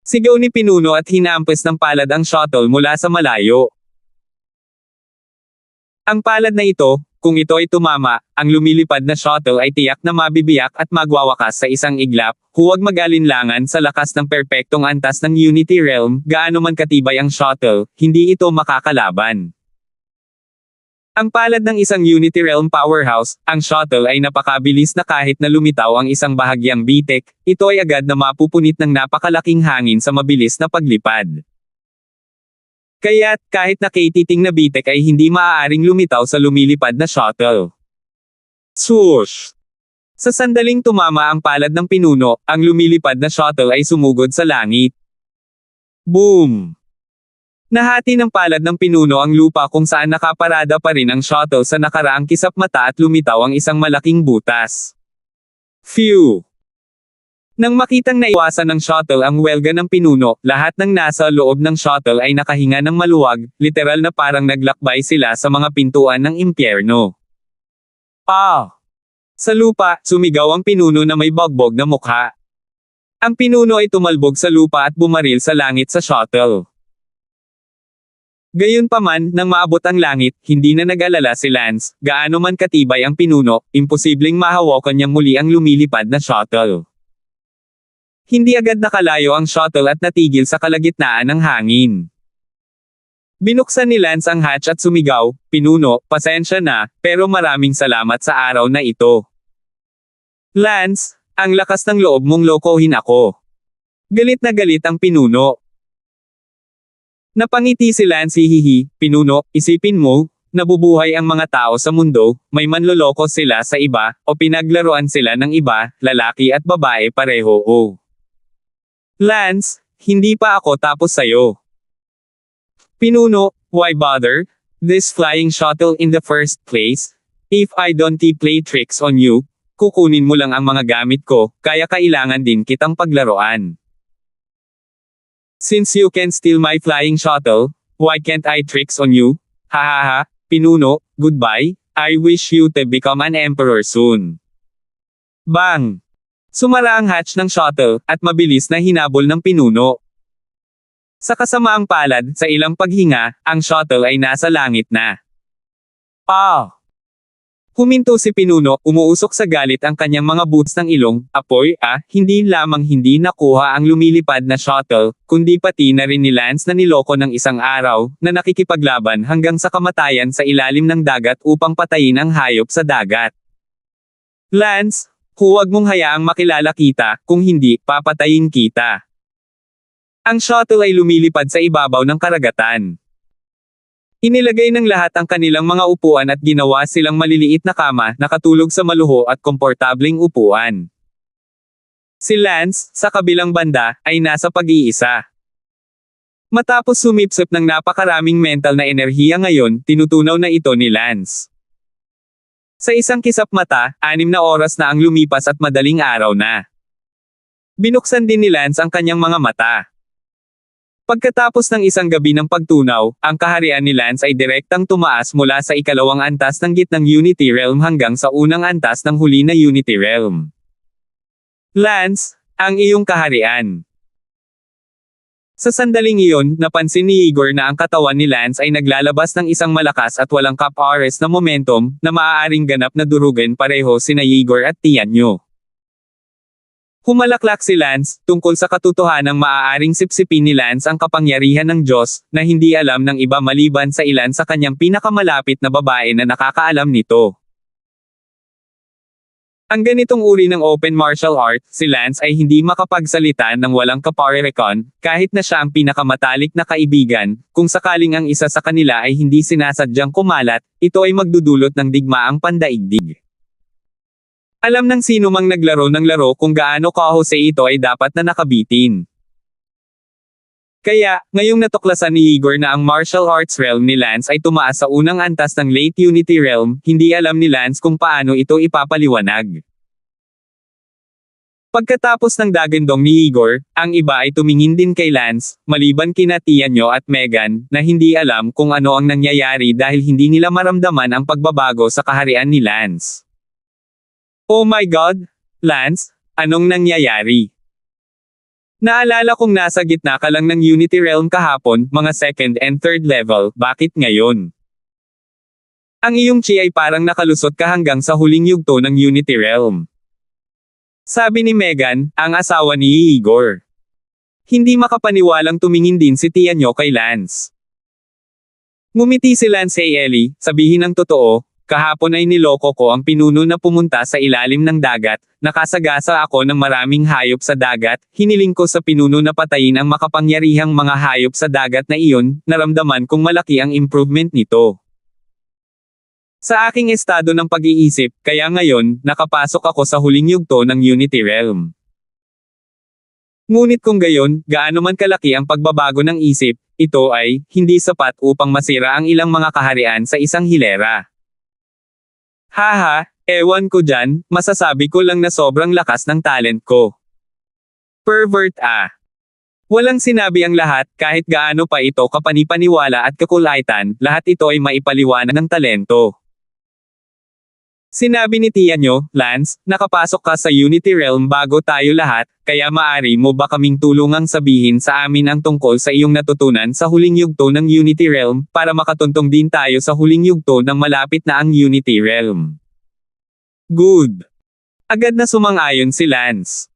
Sigaw ni pinuno at hinampes ng palad ang shuttle mula sa malayo. Ang palad na ito, kung ito ay tumama, ang lumilipad na shuttle ay tiyak na mabibiyak at magwawakas sa isang iglap, huwag mag-alinlangan sa lakas ng perpektong antas ng Unity Realm, gaano man katibay ang shuttle, hindi ito makakalaban. Ang palad ng isang Unity Realm powerhouse, ang shuttle ay napakabilis na kahit na lumitaw ang isang bahagyang bitek, ito ay agad na mapupunit ng napakalaking hangin sa mabilis na paglipad. Kaya't, kahit nakititing na bitek ay hindi maaaring lumitaw sa lumilipad na shuttle. Swoosh! Sa sandaling tumama ang palad ng pinuno, ang lumilipad na shuttle ay sumugod sa langit. Boom! Nahati ng palad ng pinuno ang lupa kung saan nakaparada pa rin ang shuttle sa nakaraang kisap mata at lumitaw ang isang malaking butas. Phew! Nang makitang naiwasan ng shuttle ang welga ng pinuno, lahat ng nasa loob ng shuttle ay nakahinga ng maluwag, literal na parang naglakbay sila sa mga pintuan ng impyerno. Sa lupa, sumigaw ang pinuno na may bogbog na mukha. Ang pinuno ay tumalbog sa lupa at bumaril sa langit sa shuttle. Gayunpaman, nang maabot ang langit, hindi na nag-alala si Lance, gaano man katibay ang pinuno, imposibleng mahawakan niyang muli ang lumilipad na shuttle. Hindi agad nakalayo ang shuttle at natigil sa kalagitnaan ng hangin. Binuksan ni Lance ang hatch at sumigaw, Pinuno, pasensya na, pero maraming salamat sa araw na ito. Lance, ang lakas ng loob mong lokohin ako. Galit na galit ang pinuno. Napangiti si Lance hihihi, Pinuno, isipin mo, nabubuhay ang mga tao sa mundo, may manloloko sila sa iba, o pinaglaruan sila ng iba, lalaki at babae pareho o. Lance, hindi pa ako tapos sayo. Pinuno, why bother? This flying shuttle in the first place? If I don't play tricks on you, kukunin mo lang ang mga gamit ko, kaya kailangan din kitang paglaruan. Since you can steal my flying shuttle, why can't I tricks on you? Hahaha, Pinuno, goodbye, I wish you to become an emperor soon. Bang! Sumara ang hatch ng shuttle, at mabilis na hinabol ng pinuno. Sa kasamaang palad, sa ilang paghinga, ang shuttle ay nasa langit na. Huminto si pinuno, umuusok sa galit ang kanyang mga boots ng ilong, apoy, hindi lamang hindi nakuha ang lumilipad na shuttle, kundi pati na rin ni Lance na niloko ng isang araw, na nakikipaglaban hanggang sa kamatayan sa ilalim ng dagat upang patayin ang hayop sa dagat. Lance, huwag mong hayaang makilala kita, kung hindi, papatayin kita. Ang shuttle ay lumilipad sa ibabaw ng karagatan. Inilagay ng lahat ang kanilang mga upuan at ginawa silang maliliit na kama, nakatulog sa maluho at komportabling upuan. Si Lance, sa kabilang banda, ay nasa pag-iisa. Matapos sumipsip ng napakaraming mental na enerhiya ngayon, tinutunaw na ito ni Lance. Sa isang kisap mata, 6 na oras na ang lumipas at madaling araw na. Binuksan din ni Lance ang kanyang mga mata. Pagkatapos ng isang gabi ng pagtunaw, ang kaharian ni Lance ay direktang tumaas mula sa ikalawang antas ng gitnang Unity Realm hanggang sa unang antas ng huli na Unity Realm. Lance, ang iyong kaharian. Sa sandaling iyon, napansin ni Igor na ang katawan ni Lance ay naglalabas ng isang malakas at walang cap-RS na momentum, na maaaring ganap na durugan pareho sina Igor at Tianyo. Humalaklak si Lance, tungkol sa katotohanang maaaring sipsipin ni Lance ang kapangyarihan ng Diyos, na hindi alam ng iba maliban sa ilan sa kanyang pinakamalapit na babae na nakakaalam nito. Ang ganitong uri ng open martial art, si Lance ay hindi makapagsalita ng walang kaparerekon, kahit na siya ang pinakamatalik na kaibigan, kung sakaling ang isa sa kanila ay hindi sinasadyang kumalat, ito ay magdudulot ng digmaang pandaigdig. Alam ng sino mang naglaro ng laro kung gaano kahusay ito ay dapat na nakabitin. Kaya, ngayong natuklasan ni Igor na ang martial arts realm ni Lance ay tumaas sa unang antas ng late Unity Realm, hindi alam ni Lance kung paano ito ipapaliwanag. Pagkatapos ng dagandong ni Igor, ang iba ay tumingin din kay Lance, maliban kina Tianyo at Megan, na hindi alam kung ano ang nangyayari dahil hindi nila maramdaman ang pagbabago sa kaharian ni Lance. Oh my God, Lance, anong nangyayari? Naalala kong nasa gitna ka lang ng Unity Realm kahapon, mga second and third level, bakit ngayon? Ang iyong chi ay parang nakalusot ka hanggang sa huling yugto ng Unity Realm. Sabi ni Megan, ang asawa ni Igor. Hindi makapaniwalang tumingin din si Tianyo kay Lance. Ngumiti si Lance kay Ellie, sabihin ang totoo. Kahapon ay niloko ko ang pinuno na pumunta sa ilalim ng dagat, nakasagasa ako ng maraming hayop sa dagat, hiniling ko sa pinuno na patayin ang makapangyarihang mga hayop sa dagat na iyon, naramdaman kong malaki ang improvement nito. Sa aking estado ng pag-iisip, kaya ngayon, nakapasok ako sa huling yugto ng Unity Realm. Ngunit kung gayon, gaano man kalaki ang pagbabago ng isip, ito ay, hindi sapat upang masira ang ilang mga kaharian sa isang hilera. Haha, ewan ko dyan, masasabi ko lang na sobrang lakas ng talent ko. Pervert ah. Walang sinabi ang lahat, kahit gaano pa ito kapanipaniwala at kakulaitan, lahat ito ay maipaliwanag ng talento. Sinabi ni Tianyo, Lance, nakapasok ka sa Unity Realm bago tayo lahat, kaya maari mo ba kaming tulungang sabihin sa amin ang tungkol sa iyong natutunan sa huling yugto ng Unity Realm, para makatuntong din tayo sa huling yugto ng malapit na ang Unity Realm. Good. Agad na sumang-ayon si Lance.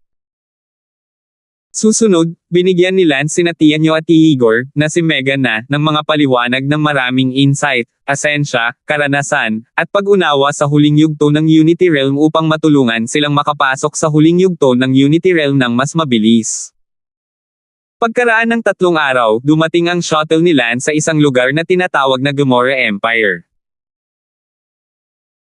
Susunod, binigyan ni Lance sina Tianyo at Igor, na si Megan ng mga paliwanag ng maraming insight, asensya, karanasan, at pag-unawa sa huling yugto ng Unity Realm upang matulungan silang makapasok sa huling yugto ng Unity Realm ng mas mabilis. Pagkaraan ng 3 araw, dumating ang shuttle ni Lance sa isang lugar na tinatawag na Gamora Empire.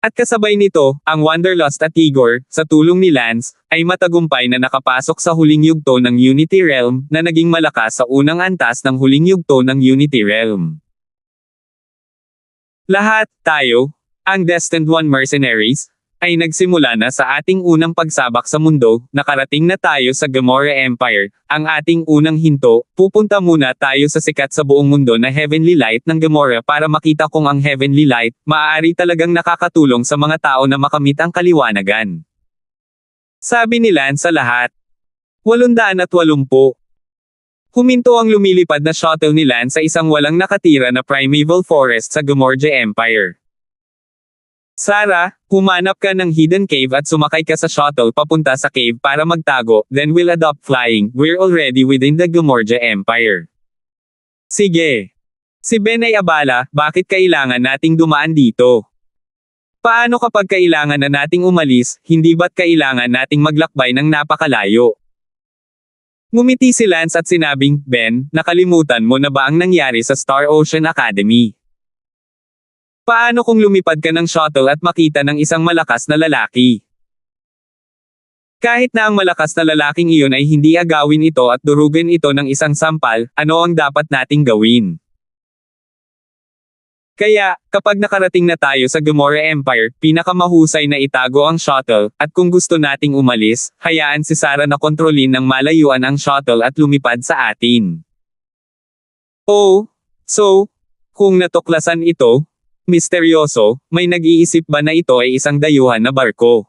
At kasabay nito, ang Wanderlust at Igor, sa tulong ni Lance, ay matagumpay na nakapasok sa huling yugto ng Unity Realm, na naging malakas sa unang antas ng huling yugto ng Unity Realm. Lahat, tayo, ang Destined One Mercenaries, ay nagsimula na sa ating unang pagsabak sa mundo, nakarating na tayo sa Gamora Empire, ang ating unang hinto, pupunta muna tayo sa sikat sa buong mundo na Heavenly Light ng Gamora para makita kung ang Heavenly Light, maaari talagang nakakatulong sa mga tao na makamit ang kaliwanagan. Sabi ni Lance sa lahat. 880. Huminto ang lumilipad na shuttle ni Lance sa isang walang nakatira na primeval forest sa Gamorja Empire. Sarah, humanap ka ng hidden cave at sumakay ka sa shuttle papunta sa cave para magtago, then we'll adopt flying, we're already within the Gamorja Empire. Sige. Si Ben ay abala, bakit kailangan nating dumaan dito? Paano kapag kailangan na nating umalis, hindi ba't kailangan nating maglakbay ng napakalayo? Ngumiti si Lance at sinabing, Ben, nakalimutan mo na ba ang nangyari sa Star Ocean Academy? Paano kung lumipad ka ng shuttle at makita ng isang malakas na lalaki? Kahit na ang malakas na lalaking iyon ay hindi agawin ito at durugan ito ng isang sampal, ano ang dapat nating gawin? Kaya, kapag nakarating na tayo sa Gamora Empire, pinakamahusay na itago ang shuttle, at kung gusto nating umalis, hayaan si Sarah na kontrolin ng malayuan ang shuttle at lumipad sa atin. Oh, so, kung natuklasan ito, misteryoso, may nag-iisip ba na ito ay isang dayuhan na barko?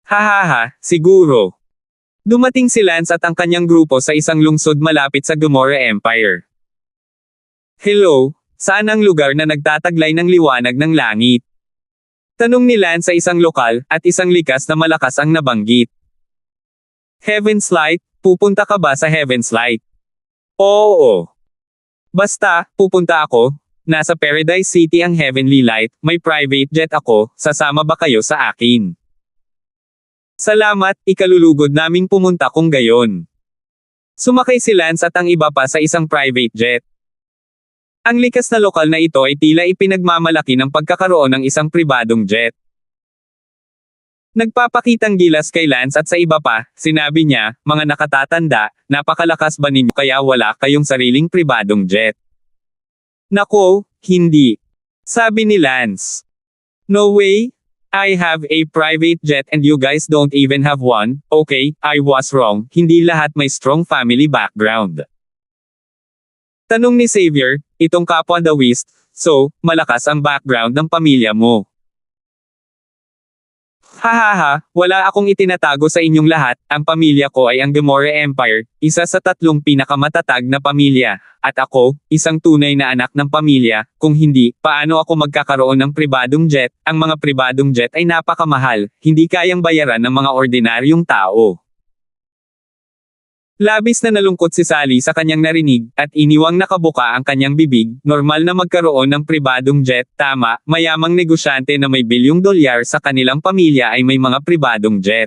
Hahaha, siguro. Dumating si Lance at ang kanyang grupo sa isang lungsod malapit sa Gomorrah Empire. Hello, saan ang lugar na nagtataglay ng liwanag ng langit? Tanong ni Lance sa isang lokal, at isang likas na malakas ang nabanggit. Heaven's Light, pupunta ka ba sa Heaven's Light? Oo. Basta, pupunta ako. Nasa Paradise City ang Heavenly Light, may private jet ako, sasama ba kayo sa akin? Salamat, ikalulugod naming pumunta kung gayon. Sumakay si Lance at ang iba pa sa isang private jet. Ang likas na lokal na ito ay tila ipinagmamalaki ng pagkakaroon ng isang pribadong jet. Nagpapakitang gilas kay Lance at sa iba pa, sinabi niya, mga nakatatanda, napakalakas ba ninyo kaya wala kayong sariling pribadong jet? Nako, hindi. Sabi ni Lance. No way. I have a private jet and you guys don't even have one. Okay, I was wrong, hindi lahat may strong family background. Tanong ni Xavier, itong kapwa Dawist, so, malakas ang background ng pamilya mo. Hahaha, wala akong itinatago sa inyong lahat, ang pamilya ko ay ang Gomorrah Empire, isa sa 3 pinakamatatag na pamilya, at ako, isang tunay na anak ng pamilya, kung hindi, paano ako magkakaroon ng pribadong jet? Ang mga pribadong jet ay napakamahal, hindi kayang bayaran ng mga ordinaryong tao. Labis na nalungkot si Sally sa kanyang narinig, at iniwang nakabuka ang kanyang bibig, normal na magkaroon ng pribadong jet, tama, mayamang negosyante na may $1 sa kanilang pamilya ay may mga pribadong jet.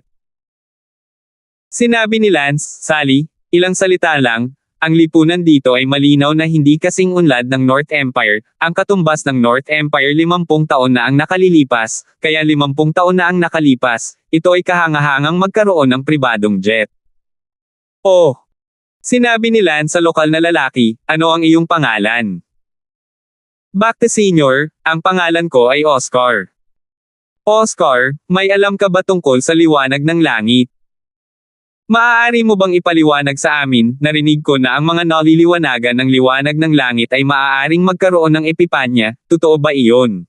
Sinabi ni Lance, Sally, ilang salita lang, ang lipunan dito ay malinaw na hindi kasing unlad ng North Empire, ang katumbas ng North Empire 50 taon na ang nakalilipas, kaya 50 taon na ang nakalipas, ito ay kahangahangang magkaroon ng pribadong jet. Oh! Sinabi ni Lance sa lokal na lalaki, ano ang iyong pangalan? Back to senior, ang pangalan ko ay Oscar. Oscar, may alam ka ba tungkol sa liwanag ng langit? Maaari mo bang ipaliwanag sa amin, narinig ko na ang mga naliliwanagan ng liwanag ng langit ay maaaring magkaroon ng epipanya, totoo ba iyon?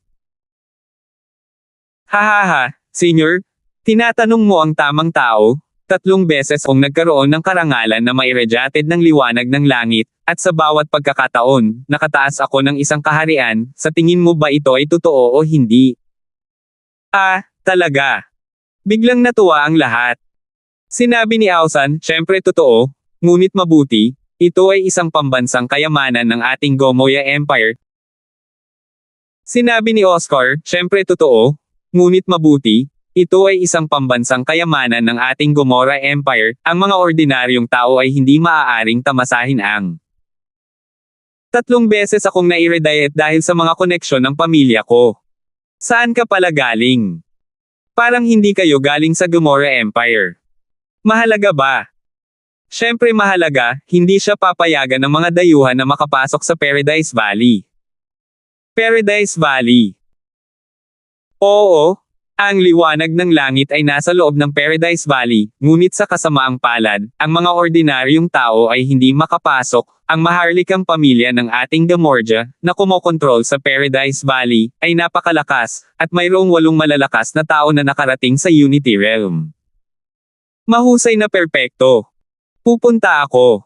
Hahaha, senior, tinatanong mo ang tamang tao. 3 beses akong nagkaroon ng karangalan na mairadiated ng liwanag ng langit, at sa bawat pagkakataon, nakataas ako ng isang kaharian, sa tingin mo ba ito ay totoo o hindi? Ah, talaga. Biglang natuwa ang lahat. Sinabi ni Ausan, syempre totoo, ngunit mabuti, ito ay isang pambansang kayamanan ng ating Gomorrah Empire. Sinabi ni Oscar, syempre totoo, ngunit mabuti, ito ay isang pambansang kayamanan ng ating Gomorrah Empire, ang mga ordinaryong tao ay hindi maaaring tamasahin ang 3 beses akong nairadiate dahil sa mga koneksyon ng pamilya ko. Saan ka pala galing? Parang hindi kayo galing sa Gomorrah Empire. Mahalaga ba? Syempre mahalaga, hindi siya papayagan ng mga dayuhan na makapasok sa Paradise Valley. Paradise Valley. Oo. Ang liwanag ng langit ay nasa loob ng Paradise Valley, ngunit sa kasamaang palad, ang mga ordinaryong tao ay hindi makapasok. Ang maharlikang pamilya ng ating Gomorrah, na kumokontrol sa Paradise Valley, ay napakalakas, at mayroong 8 malalakas na tao na nakarating sa Unity Realm. Mahusay na perpekto. Pupunta ako.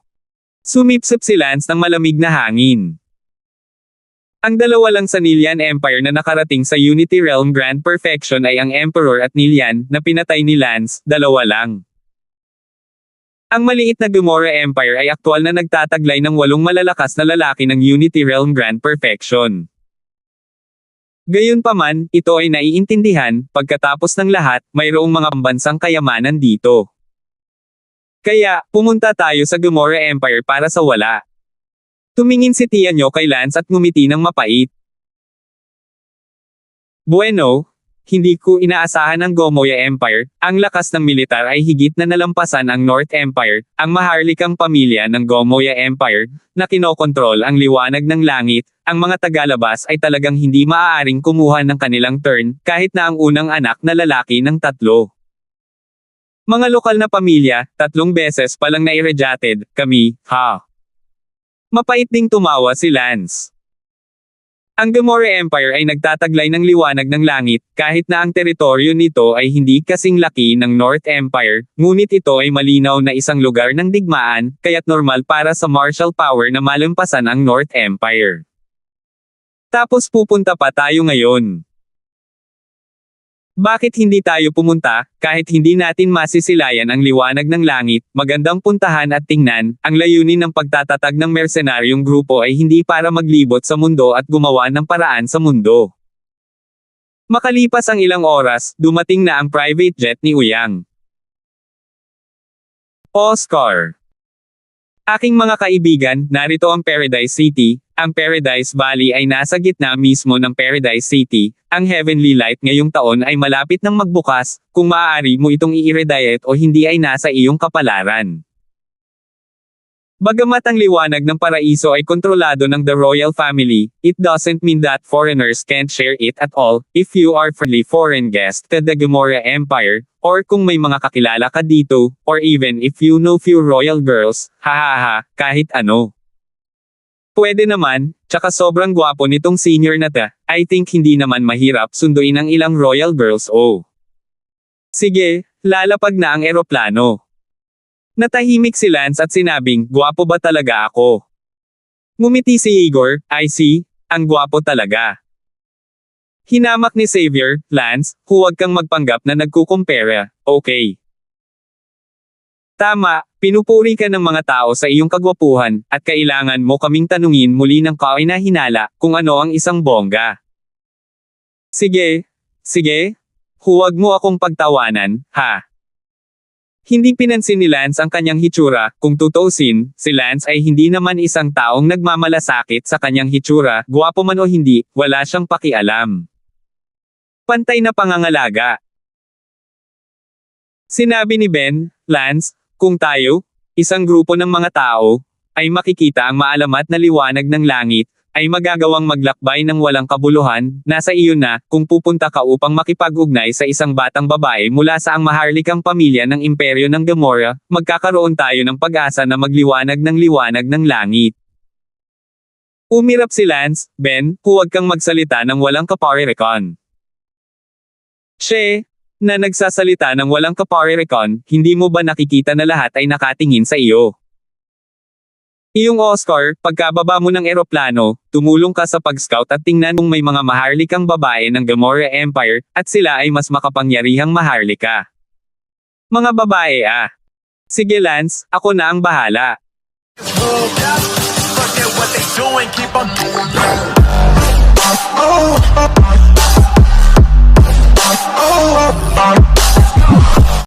Sumipsip si Lance ng malamig na hangin. Ang 2 lang sa Nillian Empire na nakarating sa Unity Realm Grand Perfection ay ang Emperor at Nillian, na pinatay ni Lance, 2 lang. Ang maliit na Gomorrah Empire ay aktwal na nagtataglay ng 8 malalakas na lalaki ng Unity Realm Grand Perfection. Gayunpaman, ito ay naiintindihan, pagkatapos ng lahat, mayroong mga pambansang kayamanan dito. Kaya, pumunta tayo sa Gomorrah Empire para sa wala. Tumingin si Tianyo kay Lance at ngumiti ng mapait. Bueno, hindi ko inaasahan ang Gomorrah Empire, ang lakas ng militar ay higit na nalampasan ang North Empire, ang maharlikang pamilya ng Gomorrah Empire, na kinokontrol ang liwanag ng langit, ang mga tagalabas ay talagang hindi maaaring kumuha ng kanilang turn, kahit na ang unang anak na lalaki ng 3. Mga lokal na pamilya, 3 beses palang nairadiated, kami, ha. Mapait ding tumawa si Lance. Ang Gamorra Empire ay nagtataglay ng liwanag ng langit, kahit na ang teritoryo nito ay hindi kasing laki ng North Empire, ngunit ito ay malinaw na isang lugar ng digmaan, kaya't normal para sa martial power na malampasan ang North Empire. Tapos pupunta pa tayo ngayon. Bakit hindi tayo pumunta, kahit hindi natin masisilayan ang liwanag ng langit, magandang puntahan at tingnan, ang layunin ng pagtatatag ng mersenaryong grupo ay hindi para maglibot sa mundo at gumawa ng paraan sa mundo. Makalipas ang ilang oras, dumating na ang private jet ni Uyang. Oscar. Aking mga kaibigan, narito ang Paradise City. Ang Paradise Valley ay nasa gitna mismo ng Paradise City. Ang Heavenly Light ngayong taon ay malapit nang magbukas, kung maaari mo itong i-irradiate o hindi ay nasa iyong kapalaran. Bagamat ang liwanag ng paraiso ay kontrolado ng the royal family, it doesn't mean that foreigners can't share it at all. If you are friendly foreign guest to the Gamorra Empire, or kung may mga kakilala ka dito, or even if you know few royal girls, hahaha, kahit ano. Pwede naman, tsaka sobrang gwapo nitong senior na ta, I think hindi naman mahirap sunduin ang ilang royal girls oh. Sige, lalapag na ang eroplano. Natahimik si Lance at sinabing, gwapo ba talaga ako? Ngumiti si Igor, I see, ang gwapo talaga. Hinamak ni Xavier, Lance, huwag kang magpanggap na nagkukumpara, okay? Tama, pinupuri ka ng mga tao sa iyong kagwapuhan, at kailangan mo kaming tanungin muli ng kainahinala, kung ano ang isang bongga. Sige, huwag mo akong pagtawanan, ha? Hindi pinansin ni Lance ang kanyang hitsura, kung tutuusin, si Lance ay hindi naman isang taong nagmamalasakit sa kanyang hitsura, gwapo man o hindi, wala siyang pakialam. Pantay na pangangalaga. Sinabi ni Ben, Lance, kung tayo, isang grupo ng mga tao, ay makikita ang maalamat na liwanag ng langit, ay magagawang maglakbay ng walang kabuluhan, nasa iyo na, kung pupunta ka upang makipag-ugnay sa isang batang babae mula sa ang maharlikang pamilya ng imperyo ng Gamorra, magkakaroon tayo ng pag-asa na magliwanag ng liwanag ng langit. Umirap si Lance, Ben, huwag kang magsalita ng walang kaparerekon. She, na nagsasalita ng walang kaparerekon, hindi mo ba nakikita na lahat ay nakatingin sa iyo? Iyong Oscar, pagkababa mo ng eroplano, tumulong ka sa pag-scout at tingnan kung may mga maharlikang babae ng Gamorra Empire, at sila ay mas makapangyarihang maharlika. Mga babae ah. Sige Lance, ako na ang bahala. Oh,